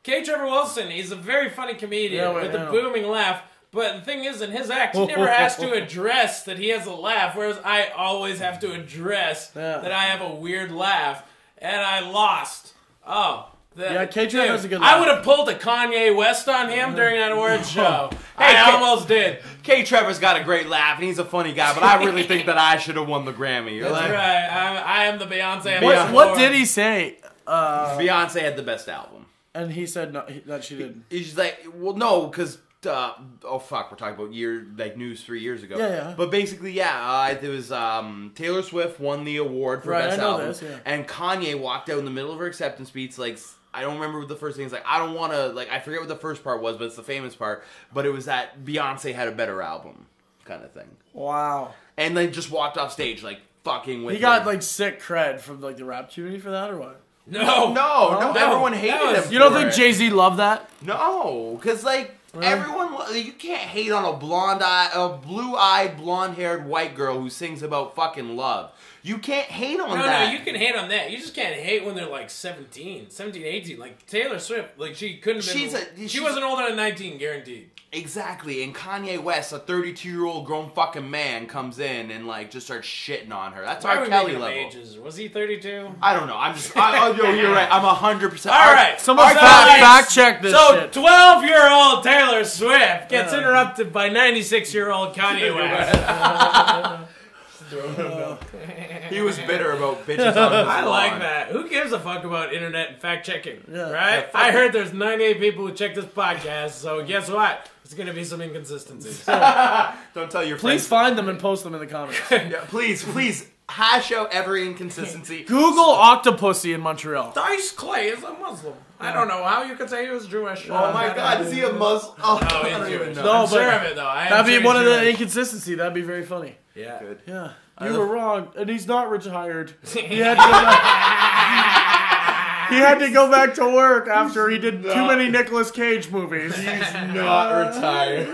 K. Trevor Wilson, he's a very funny comedian with a booming laugh. But the thing is, in his act, he never has to address that he has a laugh, whereas I always have to address that I have a weird laugh, and I lost. K-Trevor has a good laugh. I would have pulled a Kanye West on him during that awards show. I almost did. K-Trevor's got a great laugh, and he's a funny guy, but I really think that I should have won the Grammy. That's right. I am the Beyonce. What did he say? Beyonce had the best album. And he said that she didn't. He's like, well, no, because... we're talking about news 3 years ago. Yeah. But basically, it was Taylor Swift won the award for Best Album. And Kanye walked out in the middle of her acceptance speech, like, I don't remember what the first thing is, like, I don't want to, like, I forget what the first part was, but it's the famous part, but it was that Beyonce had a better album, kind of thing. Wow. And then just walked off stage, like, fucking with He got, like, sick cred from, like, the rap community for that, or what? No, everyone hated him. You don't think Jay-Z loved that? No, because, like, everyone, you can't hate on a blue-eyed, blonde-haired white girl who sings about fucking love. You can't hate on that. No, you can hate on that. You just can't hate when they're like 17, 18. Like Taylor Swift, like she couldn't have been. She wasn't older than 19, guaranteed. Exactly. And Kanye West, a 32-year-old grown fucking man, comes in and like just starts shitting on her. That's our Kelly level. Ages? Was he 32? I don't know. I'm just. You're right. I'm 100%. All right. Someone fact check this. So 12-year-old Taylor Swift gets interrupted by 96-year-old Kanye West. He was bitter about bitches on his I lawn. like that. Who gives a fuck about internet and fact checking? Yeah. Right? I heard there's 98 people who check this podcast, so guess what? There's going to be some inconsistencies. Don't tell your friends. Please find them and post them in the comments. Please hash out every inconsistency. Google Octopussy in Montreal. Dice Clay is a Muslim. I don't know how you could say he was Jewish. Oh my God, is he a Muslim? Oh, he's Jewish. No, I'm sure of it though. That'd be one of the inconsistency. That'd be very funny. Yeah. Good. Yeah. You were wrong, and he's not retired. He had to go back to work after he did too many Nicolas Cage movies. He's not retired.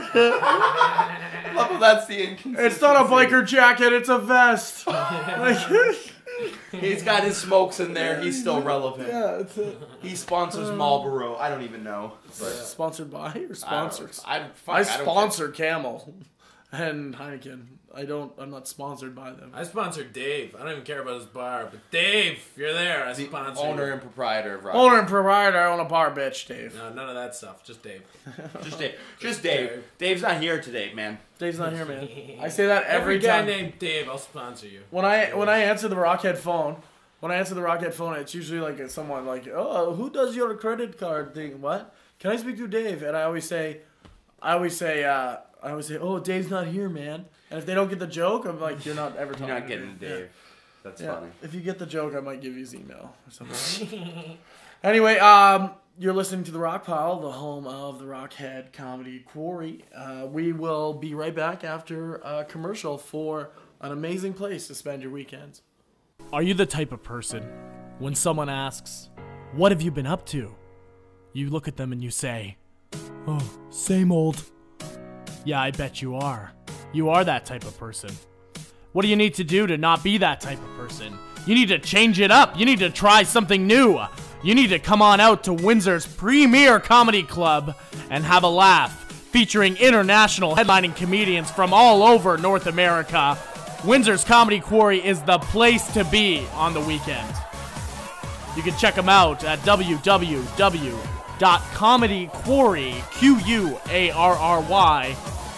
Love how that's the inconsistency. It's not a biker jacket, it's a vest. He's got his smokes in there. He's still relevant. Yeah, he sponsors Marlboro. I don't even know. But sponsored by or sponsors? I sponsor Camel and Heineken. I'm not sponsored by them. I sponsor Dave. I don't even care about his bar, but Dave, if you're there, I sponsor you. Owner and proprietor of Rockhead. Owner and proprietor, I own a bar, bitch, Dave. No, none of that stuff. Just Dave. Just Dave. Dave's not here today, man. Dave's not here, man. I say that every guy time. named Dave, I'll sponsor you. When I answer the Rockhead phone, it's usually like someone like, oh, who does your credit card thing? What? Can I speak to Dave? And I always say, I always say, "Oh, Dave's not here, man." And if they don't get the joke, I'm like, "You're not ever talking." You're not to getting me." Dave. Yeah. That's Yeah. funny. If you get the joke, I might give you his email or something. Anyway, you're listening to the Rockpile, the home of the Rockhead comedy Quarry. We will be right back after a commercial for an amazing place to spend your weekends. Are you the type of person, when someone asks, "What have you been up to?" you look at them and you say, "Oh, same old." Yeah, I bet you are. You are that type of person. What do you need to do to not be that type of person? You need to change it up. You need to try something new. You need to come on out to Windsor's premier comedy club and have a laugh, featuring international headlining comedians from all over North America. Windsor's Comedy Quarry is the place to be on the weekend. You can check them out at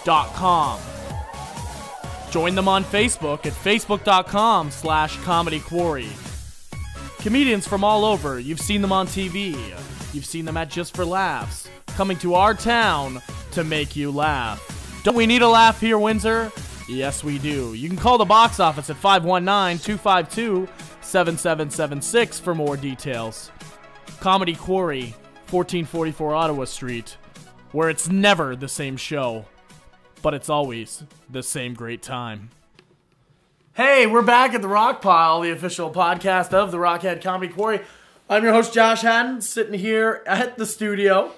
www.comedyquarry.com. Join them on Facebook at facebook.com/comedyquarry. Comedians from all over. You've seen them on TV. You've seen them at Just for Laughs. Coming to our town to make you laugh. Don't we need a laugh here, Windsor? Yes, we do. You can call the box office at 519-252-7776 for more details. Comedy Quarry, 1444 Ottawa Street, where it's never the same show, but it's always the same great time. Hey, we're back at the Rockpile, the official podcast of the Rockhead Comedy Quarry. I'm your host, Josh Haddon, sitting here at the studio,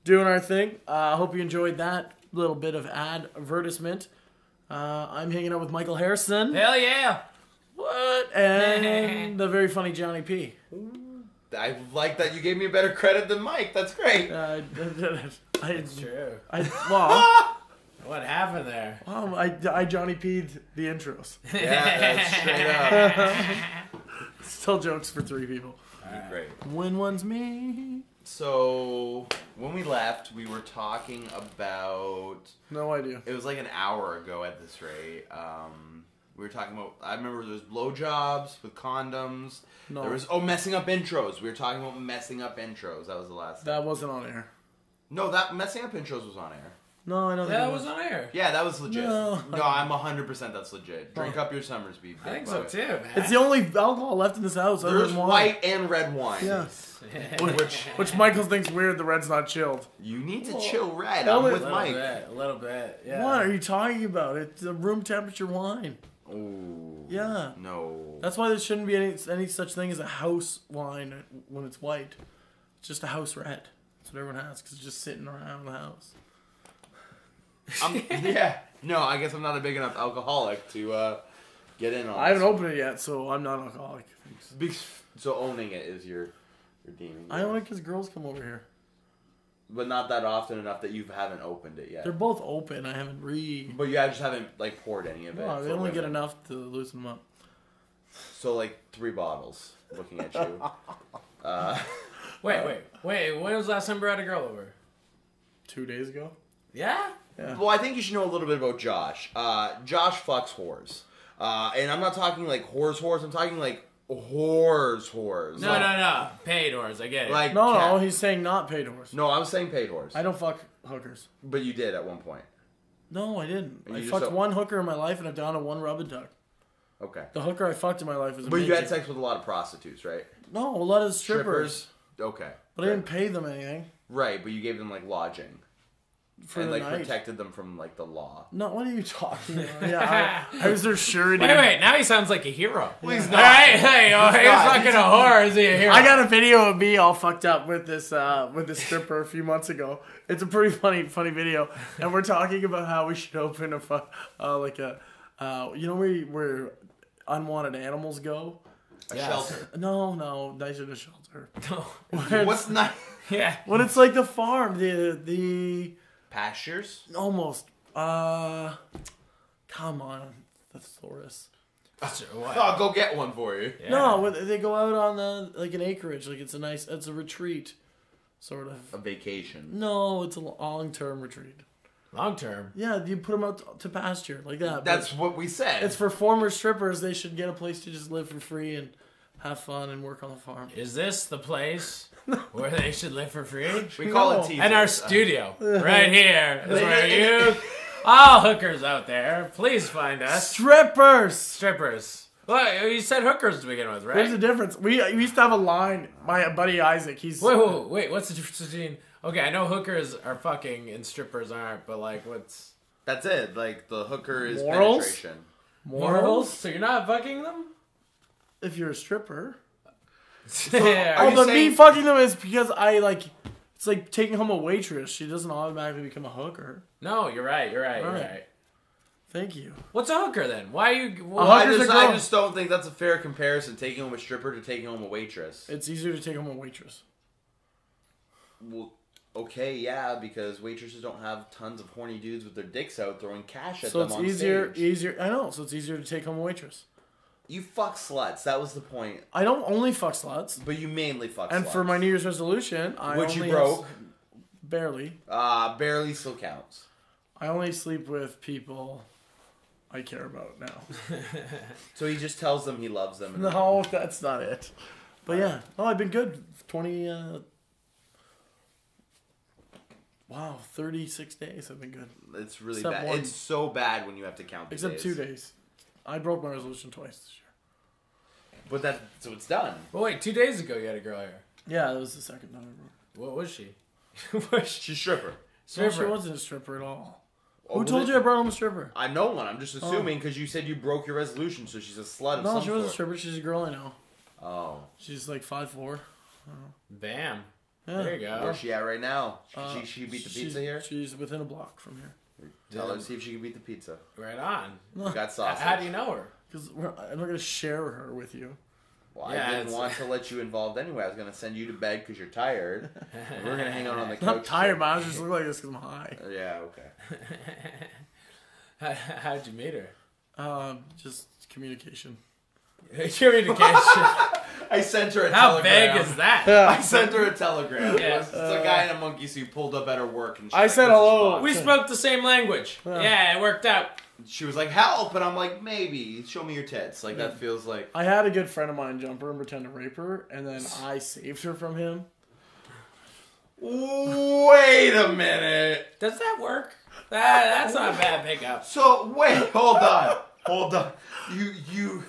doing our thing. I hope you enjoyed that little bit of advertisement. I'm hanging out with Michael Harrison. Hell yeah. What? And the very funny Johnny P. I like that you gave me a better credit than Mike. That's great. It's true. Well, What happened there? I Johnny P'd the intros. Yeah, that's straight up. Still jokes for three people. Great. When one's me. So, when we left, we were talking about... No idea. It was like an hour ago at this rate. We were talking about... I remember there was blowjobs with condoms. No. There was... Oh, messing up intros. We were talking about messing up intros. That was the last thing. That wasn't on air. No, that messing up intros was on air. No, I don't think That it was on air. Yeah, that was legit. No. I'm 100% that's legit. Drink up your Summersby. I think so too, man. It's the only alcohol left in this house. other There's than wine. white and red wine. Yeah. Which Michael thinks weird. The red's not chilled. You need to chill red. Well, I'm with a Mike. little bit. Yeah. What are you talking about? It's a room temperature wine. Ooh. Yeah. No. That's why there shouldn't be any such thing as a house wine when it's white. It's just a house red. That's what everyone has because it's just sitting around the house. Yeah. No, I guess I'm not a big enough alcoholic to get in on I haven't this. opened it yet, so I'm not alcoholic. So owning it is your redeeming. I own it because girls come over here. But not that often enough that you haven't opened it yet. They're both open. I haven't But you just haven't like poured any of it. No, they for only get women. enough to loosen them up. So like 3 bottles. Looking at you. Wait. When was the last time you brought a girl over? 2 days ago. Yeah? Yeah. Well, I think you should know a little bit about Josh. Josh fucks whores. And I'm not talking like whores. I'm talking like whores. No. Paid whores. I get it. Like No, he's saying not paid horse. No, I was saying paid whores. I don't fuck hookers. But you did at one point. No, I didn't. You I just fucked don't- one hooker in my life and I've down to one rub and tuck. Okay. The hooker I fucked in my life was But amazing. you had sex with a lot of prostitutes, right? No, a lot of strippers. Okay. But I didn't pay them anything Right, but you gave them like lodging. for and the like night. protected them from like the law. No, what are you talking about? Yeah, I was their surety. Wait. Now he sounds like a hero. Well, he's All not. right. Hey, he's not. fucking a whore. Is he a hero? I got a video of me all fucked up with this stripper a few months ago. It's a pretty funny video, and we're talking about how we should open you know where unwanted animals go. A Yes. shelter. No, nicer than a shelter. What's not Yeah. When it's like the farm, the pastures? almost. Come on, thesaurus. What? I'll go get one for you. Yeah. No, when they go out on an acreage, like it's a retreat, sort of. A vacation. No, it's a long-term retreat. Long term. Yeah, you put them out to pasture like that. That's what we said. It's for former strippers. They should get a place to just live for free and have fun and work on the farm. Is this the place where they should live for free? we call No. it teasers. And our studio right here is where you All hookers out there, please find us. Strippers. Strippers. Well, you said hookers to begin with, right? There's a difference. We used to have a line. My buddy Isaac, he's... Wait. What's the difference between... Okay, I know hookers are fucking and strippers aren't, but like, what's... That's it. Like, the hooker is Morals? penetration. Morals? So you're not fucking them? If you're a stripper. Yeah. Are you But saying- me fucking them is because I like... It's like taking home a waitress. She doesn't automatically become a hooker. No, you're right. Right. Thank you. What's a hooker then? Why are you... I hooker's a I girl. just don't think that's a fair comparison, taking home a stripper to taking home a waitress. It's easier to take home a waitress. Well, okay, yeah, because waitresses don't have tons of horny dudes with their dicks out throwing cash at So them it's on easier. stage. I know. So it's easier to take home a waitress. You fuck sluts. That was the point. I don't only fuck sluts. But you mainly fuck And sluts. for my New Year's resolution, I Which only you broke. barely. Barely still counts. I only sleep with people I care about now. So he just tells them he loves them. And No, that's not it. But yeah. Oh, I've been good. 36 days I've been good. It's really Except bad. one. It's so bad when you have to count the Except days. 2 days. I broke my resolution twice this year. But so it's done. Well, wait, 2 days ago you had a girl here. Yeah, that was the second time I broke. What was she? Was she? She's stripper. No, Stripper. she wasn't a stripper at all. Oh, Who well, told then- you I brought home a stripper? I know one. I'm just assuming because you said you broke your resolution, so she's a slut of No, some she wasn't a sort. stripper. She's a girl I know. Oh. She's like 5'4". Bam. Yeah. There you go. Where's she at right now? She beat the pizza here? She's within a block from here. Tell her to see if she can beat the pizza. Right on. We got sausage. How do you know her? Because I'm not going to share her with you. Well, Yeah, I didn't it's- want to let you involved anyway. I was going to send you to bed because you're tired. And we're going to hang out on the couch. I'm not tired, man. I just look like this because I'm high. Yeah, okay. How'd you meet her? Just communication. Communication. I sent her a How telegram. vague is that? I sent her a telegram. Yeah. It's a guy in a monkey suit pulled up at her work. And she's I like, said "This is hello." fun." We spoke the same language. Yeah, it worked out. She was like, help. And I'm like, maybe. Show me your tits. Like, that feels like... I had a good friend of mine jump her and pretend to rape her, and then I saved her from him. Wait a minute. Does that work? That's not a bad pickup. So, wait. Hold on. Hold on. You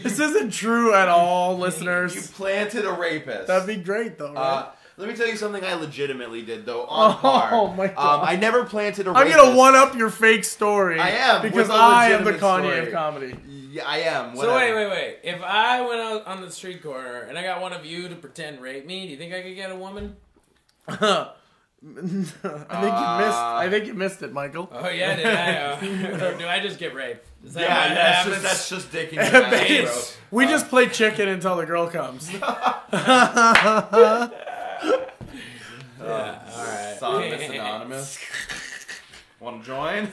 This isn't true at all, listeners. You planted a rapist. That'd be great, though, right? Let me tell you something I legitimately did, though, on par. Oh, my God. I never planted a I'm rapist. gonna one-up your fake story. I am, Because with a I am the legitimate Kanye story. of comedy. Yeah, I am. So Whatever. wait. If I went out on the street corner and I got one of you to pretend rape me, do you think I could get a woman? I think you missed it, Michael. Oh yeah, did I? Or do I just get raped? Is that Yeah, what that's happens? just dick in your ass, bro. We just play chicken until the girl comes. Alright. Sodomist Anonymous. Want to join?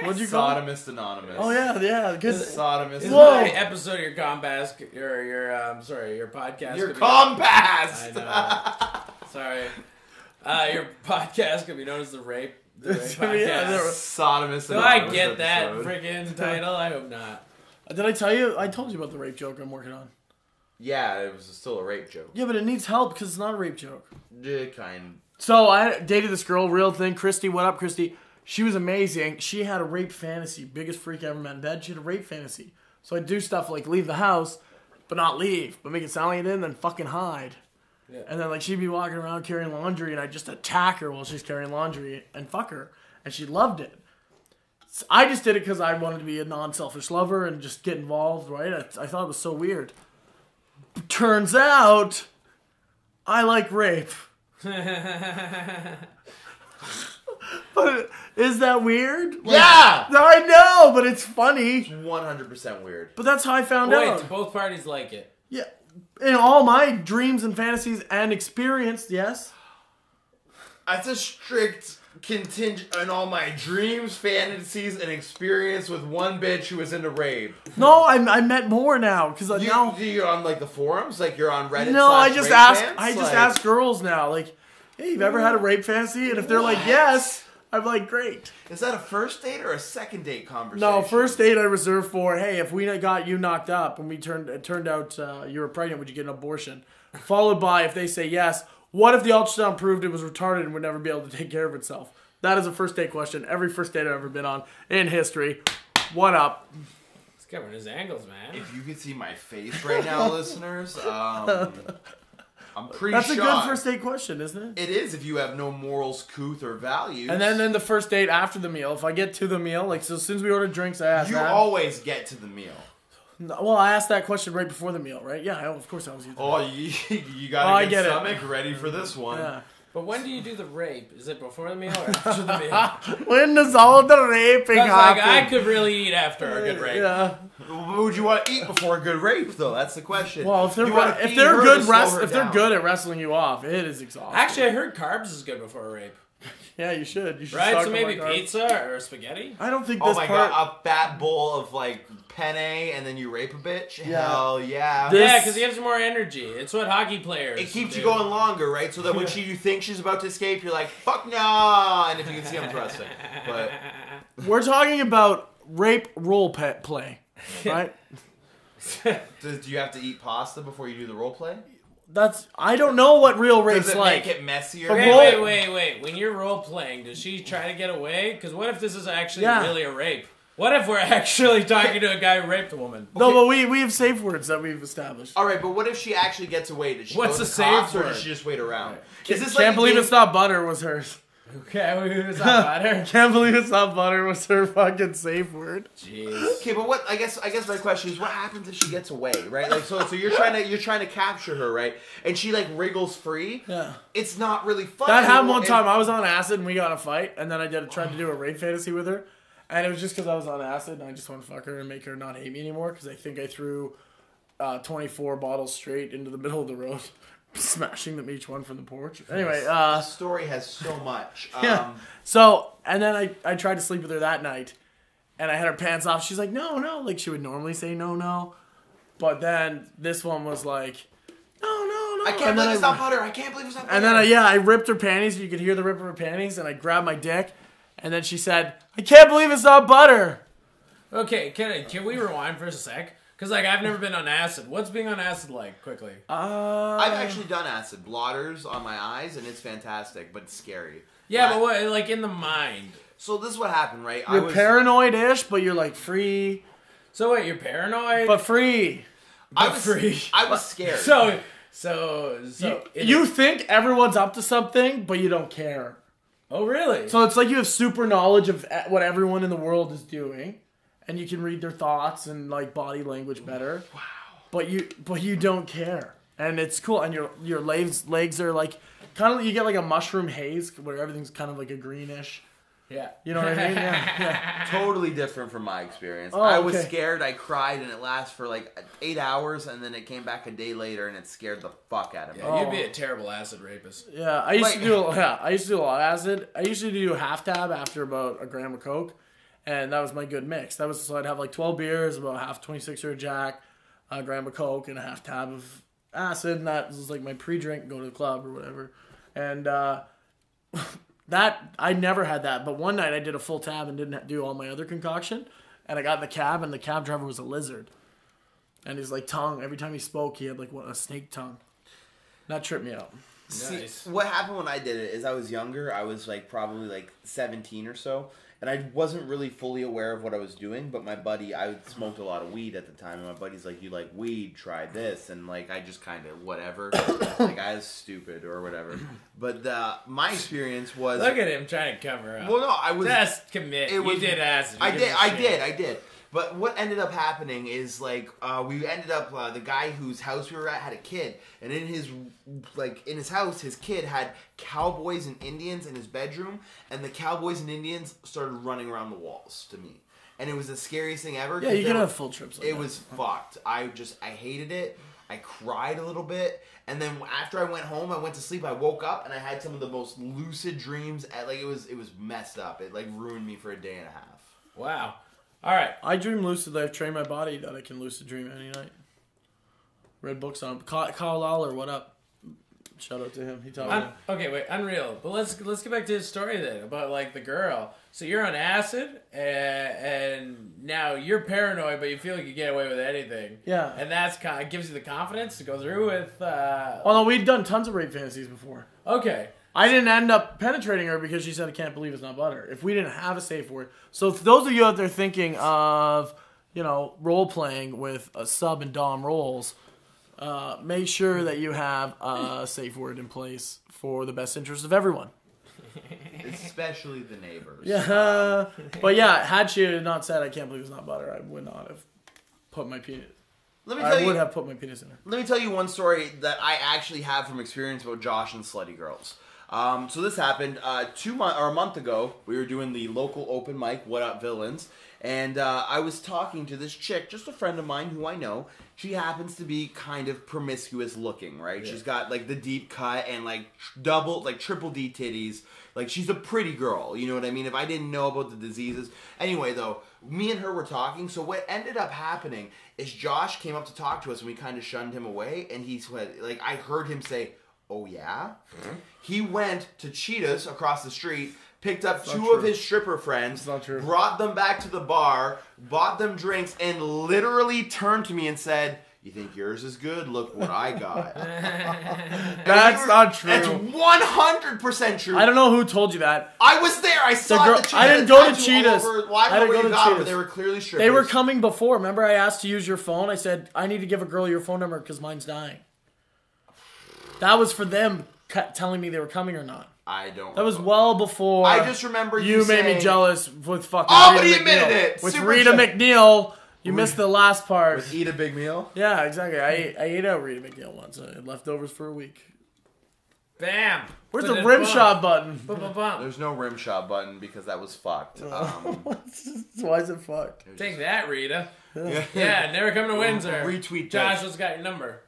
What'd you call it? Sodomist Anonymous. Oh yeah, good. Sodomist This is Whoa. my episode of your Compass, your podcast. Your could be- compass! I know. Sorry. Your podcast could be known as the rape Yeah, podcast. Sodomist Do I Anonymous get that episode. freaking title? I hope not. Did I tell you? I told you about the rape joke I'm working on. Yeah, it was still a rape joke. Yeah, but it needs help because it's not a rape joke. Kind. So I dated this girl, real thing. Christy, what up, Christy? She was amazing. She had a rape fantasy. Biggest freak I ever met in bed. She had a rape fantasy. So I'd do stuff like leave the house, but not leave. But make it sound like it in, then fucking hide. Yeah. And then like she'd be walking around carrying laundry, and I'd just attack her while she's carrying laundry and fuck her. And she loved it. So I just did it because I wanted to be a non-selfish lover and just get involved, right? I thought it was so weird. Turns out, I like rape. But is that weird? Like, Yeah! I know, but it's funny. 100% weird. But that's how I found Wait, out. do both parties like it? Yeah. In all my dreams and fantasies and experience, yes. That's a strict contingent on all my dreams, fantasies, and experience with one bitch who was into rape. No, I met more now because now. You're on like the forums, like you're on Reddit. No, I slash just rape ask. fans? I just Like, ask girls now, like, "Hey, you've ever had a rape fantasy?" And if they're like, What? "Yes," I'm like, "Great." Is that a first date or a second date conversation? No, first date I reserve for, hey, if we got you knocked up and it turned out you were pregnant, would you get an abortion? Followed by, if they say yes, what if the ultrasound proved it was retarded and would never be able to take care of itself? That is a first date question. Every first date I've ever been on in history. What up? He's covering his angles, man. If you could see my face right now, listeners, I'm pretty That's shocked. a good first date question, isn't it? It is if you have no morals, couth, or values. And then the first date after the meal. If I get to the meal, like, so as soon as we order drinks, I ask you that. always get to the meal. No, well, I asked that question right before the meal, right? Yeah, of course I was using Oh, you got I a get good it. stomach ready for this one. Yeah. But when do you do the rape? Is it before the meal or after the meal? When does all the raping Because happen? like I could really eat after a good rape. Yeah. What would you want to eat before a good rape, though? That's the question. Well, if they're You wanna if feed they're her good to slow her if they're down. good at wrestling you off, it is exhausting. Actually, I heard carbs is good before a rape. Yeah, you should. You should Right? stock So them maybe on carbs. pizza or spaghetti? I don't think Oh this my part. god, a fat bowl of like penne and then you rape a bitch? Yeah. Hell yeah. This- Yeah, because it gives you more energy. It's what hockey players It keeps do. you going longer, right? So that when you think she's about to escape, you're like, fuck no! And if you can see, I'm thrusting. But We're talking about rape role play, right? do you have to eat pasta before you do the role play? I don't know what real rape's Does it like. make it messier? Okay. Wait. When you're role playing, does she try to get away? Because what if this is actually Yeah. really a rape? What if we're actually talking to a guy who raped a woman? No, but we have safe words that we've established. All right, but what if she actually gets away? Does she What's go the to safe cops, or word? does she just wait around? Can't Is this like a believe game- it's not butter was hers. Okay, it's not butter. Can't believe it's not butter was her fucking safe word. Jeez. Okay, but what I guess my question is, what happens if she gets away, right? Like, so you're trying to capture her, right? And she like wriggles free. Yeah. It's not really fun. That happened anymore, one time. I was on acid and we got in a fight, and then I tried to do a rape fantasy with her, and it was just because I was on acid and I just want to fuck her and make her not hate me anymore because I think I threw 24 bottles straight into the middle of the road, smashing them each one from the porch. Anyway, The story has so much. yeah. So, and then I tried to sleep with her that night, and I had her pants off. She's like, no, like she would normally say no, but then this one was like, no. I can't believe it's not butter. I can't believe it's not butter. And then I ripped her panties. You could hear the rip of her panties, and I grabbed my dick, and then she said, I can't believe it's not butter. Okay, can we rewind for a sec? Because like I've never been on acid. What's being on acid like? Quickly. I've actually done acid blotters on my eyes, and it's fantastic, but it's scary. Yeah, but what like in the mind? So this is what happened, right? You're paranoid-ish, but you're like free, So what? You're paranoid, but free. I was free. I was scared. So You think everyone's up to something, but you don't care. Oh really? So it's like you have super knowledge of what everyone in the world is doing, and you can read their thoughts and like body language better. Wow. But you don't care, and it's cool. And your legs are like kind of, you get like a mushroom haze where everything's kind of like a greenish. Yeah. You know what I mean? Yeah. Totally different from my experience. Oh, I was okay. scared. I cried, and it lasted for like 8 hours, and then it came back a day later, and it scared the fuck out of me. Yeah, you'd be a terrible acid rapist. Yeah, I used Like- to do a lot of acid. I used to do half tab after about a gram of coke, and that was my good mix. So I'd have like 12 beers, about half 26er of Jack, a gram of coke, and a half tab of acid, and that was like my pre-drink, go to the club or whatever. And that I never had that, but one night I did a full tab and didn't do all my other concoction, and I got in the cab, and the cab driver was a lizard, and his like tongue, every time he spoke, he had like a snake tongue. That tripped me out. See, what happened when I did it is I was younger. I was like probably like 17 or so, and I wasn't really fully aware of what I was doing. But my buddy, I smoked a lot of weed at the time, and my buddy's like, "You like weed? Try this." And like I just kind of whatever, like I was stupid or whatever. But my experience was Look at him trying to cover up. well, no, I was Just commit. It was- You did acid. I Who did, gives a I shit? did, I did. But what ended up happening is like we ended up the guy whose house we were at had a kid, and in his house, his kid had cowboys and Indians in his bedroom, and the cowboys and Indians started running around the walls to me, and it was the scariest thing ever. Yeah, 'cause you they can were- have full trips like It that. was fucked. I hated it. I cried a little bit, and then after I went home, I went to sleep. I woke up and I had some of the most lucid dreams. It was messed up. It like ruined me for a day and a half. Wow. All right. I dream lucidly. I've trained my body that I can lucid dream any night. Read books on it. Kyle Lawler, what up? Shout out to him. He taught me. Okay, wait, unreal. But let's get back to his story then about like the girl. So you're on acid, and now you're paranoid, but you feel like you get away with anything. Yeah. And that's gives you the confidence to go through with. Oh no, we'd done tons of rape fantasies before. Okay. I didn't end up penetrating her because she said, I can't believe it's not butter. If we didn't have a safe word. So for those of you out there thinking of, role playing with a sub and dom roles, make sure that you have a safe word in place for the best interest of everyone. Especially the neighbors. Yeah. But yeah, had she not said, I can't believe it's not butter, I would not have put my penis. I would have put my penis in her. Let me tell you one story that I actually have from experience about Josh and slutty girls. So this happened a month ago. We were doing the local open mic, What Up Villains, and I was talking to this chick, just a friend of mine who I know. She happens to be kind of promiscuous looking, right? Yeah. She's got like the deep cut and like triple D titties. Like she's a pretty girl, you know what I mean? If I didn't know about the diseases. Anyway, though, me and her were talking. So what ended up happening is Josh came up to talk to us and we kind of shunned him away. And he said, like, I heard him say, "Oh yeah?" Mm-hmm. He went to Cheetah's across the street, picked up two of his stripper friends, brought them back to the bar, bought them drinks, and literally turned to me and said, "You think yours is good? Look what I got." That's not true. That's 100% true. I don't know who told you that. I was there. I saw the Cheetahs. I didn't go to Cheetahs. I didn't go to Cheetahs. But they were clearly strippers. They were coming before. Remember I asked to use your phone? I said, I need to give a girl your phone number because mine's dying. That was for them telling me they were coming or not. I don't. That was well before. I just remember you made me jealous with fucking. Oh, but he admitted it. With Rita McNeil. You missed the last part. With Eat a Big Meal? Yeah, exactly. I ate out Rita McNeil once. I had leftovers for a week. Bam! Where's the rim shot button? There's no rim shot button because that was fucked. Why is it fucked? Take that, Rita. Yeah, never come to Windsor. Retweet Josh has got your number.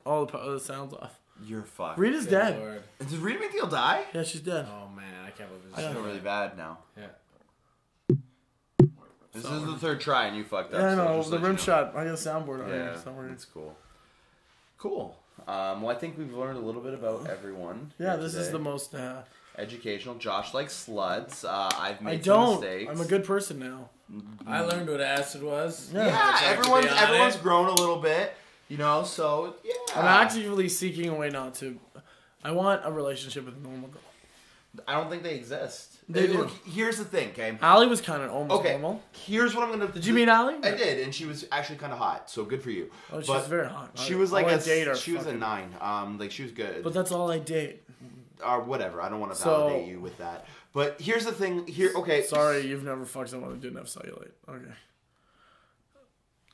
All the sound's off. You're fucked. Rita's dead. Lord. Did Rita McNeil die? Yeah, she's dead. Oh, man. I can't believe this. I feel really bad now. Yeah. This is the third try and you fucked up. Yeah, I know. So The rim shot. I got a soundboard on yeah, somewhere. That's cool. Cool. Well, I think we've learned a little bit about everyone. Yeah, this is the most... educational. Josh likes sluts. I've made some mistakes. I'm a good person now. I learned what acid was. Yeah, everyone's grown a little bit. You know, so, yeah. I'm actively seeking a way not to... I want a relationship with a normal girl. I don't think they exist. They do. Look, here's the thing, okay? Allie was kind of almost normal. Here's what I'm going to... Did you meet Allie? I did, and she was actually kind of hot, so good for you. Oh, she was very hot. She was like she was a 9. Like, she was good. But that's all I date. Or whatever. I don't want to validate you with that. But here's the thing. Okay. Sorry, you've never fucked someone who didn't have cellulite. Okay.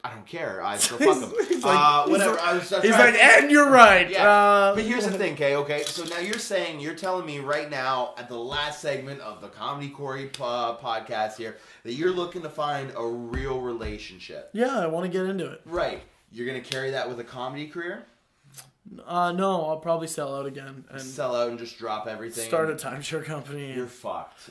I don't care. I still fuck him. Whatever. He's like, and you're right. Yeah. But here's the thing, okay? So now you're telling me right now at the last segment of the Comedy Quarry podcast here that you're looking to find a real relationship. Yeah, I want to get into it. Right. You're going to carry that with a comedy career? No, I'll probably sell out again. And sell out and just drop everything. Start a timeshare company. You're fucked.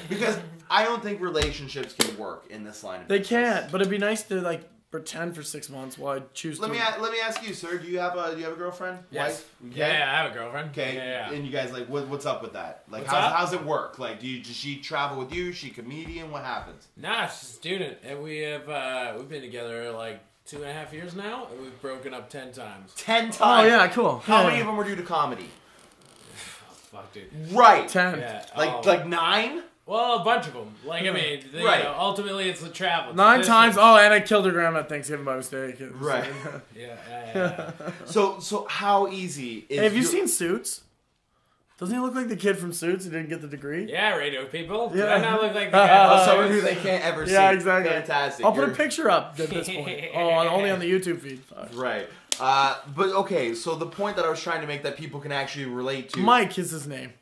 Because I don't think relationships can work in this line of business. They can't, but it'd be nice to pretend for 6 months while I choose let me ask you, sir, do you have a girlfriend? Yes. Wife? Okay. Yeah, I have a girlfriend. Okay. Yeah. And you guys what's up with that? Like how's it work? Like does she travel with you? Is she a comedian? What happens? Nah, she's a student. And we have we've been together 2.5 years now, and we've broken up 10 times. 10 times? Oh, yeah, cool. How many of them were due to comedy? Oh, fuck, dude. Right. 10. Yeah. Like 9? Well, a bunch of them. Right. Ultimately, it's the travel. 9 times. Oh, and I killed her grandma at Thanksgiving by mistake. Right. Yeah. So how easy is... Hey, have you seen Suits? Doesn't he look like the kid from Suits who didn't get the degree? Yeah, radio people. Yeah. Do I not look like the guy? Someone who they can't ever see. Yeah, exactly. Fantastic. I'll put a picture up at this point. Only on the YouTube feed. Right. But okay, so the point that I was trying to make that people can actually relate to... Mike is his name.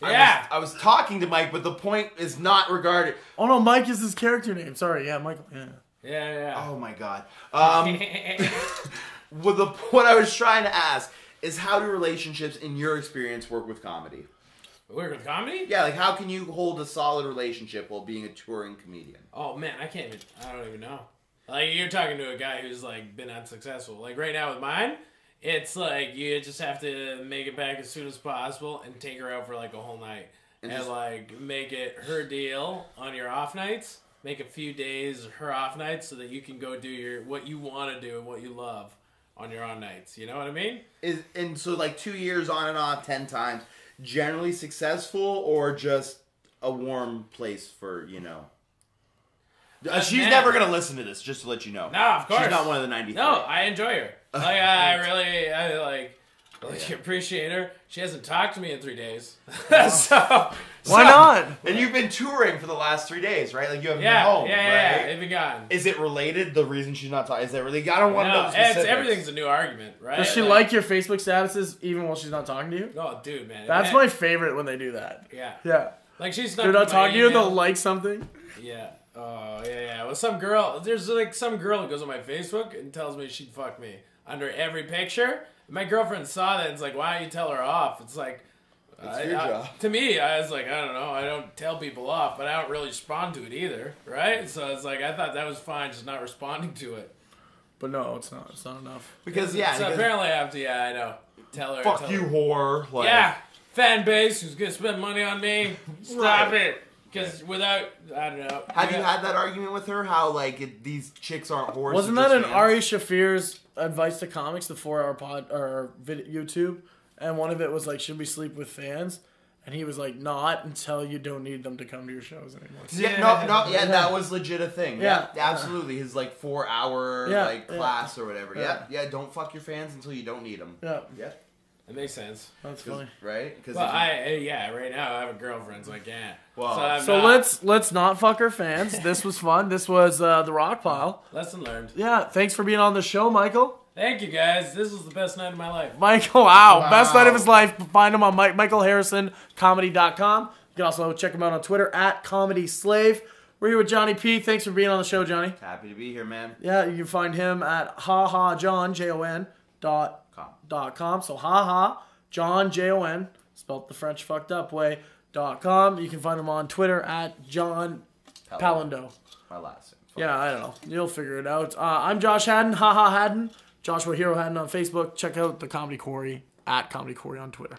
Yeah. I was talking to Mike, but the point is not regarded... Oh no, Mike is his character name. Sorry, yeah, Michael. Yeah. Yeah. Oh my god. What I was trying to ask is how do relationships, in your experience, work with comedy? Work with comedy? Yeah, how can you hold a solid relationship while being a touring comedian? Oh man, I don't even know. You're talking to a guy who's been unsuccessful. Right now with mine, it's you just have to make it back as soon as possible and take her out for a whole night. And make it her deal on your off nights. Make a few days her off nights so that you can go do what you want to do and what you love. on your on nights. You know what I mean? And so like 2 years on and off 10 times, generally successful or just a warm place for, you know? She's never going to listen to this, just to let you know. No, of course. She's not one of the 93. No, I enjoy her. Like, I appreciate her. She hasn't talked to me in 3 days. so Why not? And you've been touring for the last 3 days, right? Like you haven't been home, yeah, right? they've been gone. Is it related? The reason she's not talking? Is that really? I don't want to know the specifics. Everything's a new argument, right? Does she like your Facebook statuses even while she's not talking to you? Oh, dude, man. That's my favorite when they do that. Yeah. Yeah. Like she's They're not talking to you, they'll like something. Yeah. Oh, yeah. Well, some girl, there's like some girl who goes on my Facebook and tells me she'd fuck me under every picture. My girlfriend saw that and it's like, why don't you tell her off? It's like, it's your job. To me, I was like, I don't know. I don't tell people off, but I don't really respond to it either, right? So it's like, I thought that was fine, just not responding to it. But no, it's not. It's not enough. Because, So apparently I have to, I know. Tell her. Fuck you, whore. Like, yeah. Fan base who's going to spend money on me. Stop it. Because without, I don't know. Have you had that argument with her? How, like, these chicks aren't whores? Wasn't that an Ari Shafir's advice to comics, the 4-hour pod or YouTube? And one of it was like, should we sleep with fans? And he was like, not until you don't need them to come to your shows anymore. Yeah, that was legit a thing. Yeah. Absolutely. His, like, 4-hour, class or whatever. Yeah, don't fuck your fans until you don't need them. Yeah. That makes sense. That's funny. Right? Well, right now I have a girlfriend, so I can't. Well, so let's not fuck our fans. This was fun. This was the Rockpile. Lesson learned. Yeah, thanks for being on the show, Michael. Thank you, guys. This was the best night of my life. Michael, wow. Best night of his life. Find him on MichaelHarrisonComedy.com. You can also check him out on Twitter @ComedySlave. We're here with Johnny P. Thanks for being on the show, Johnny. Happy to be here, man. Yeah, you can find him at hahajohn.com. So John, Jon, spelled the French fucked up way, .com. You can find him on Twitter @John Palindo. My last name. Yeah, I don't know. You'll figure it out. I'm Josh Haddon, Haddon. Joshua Hero Haddon on Facebook. Check out the Comedy Quarry @Comedy Quarry on Twitter.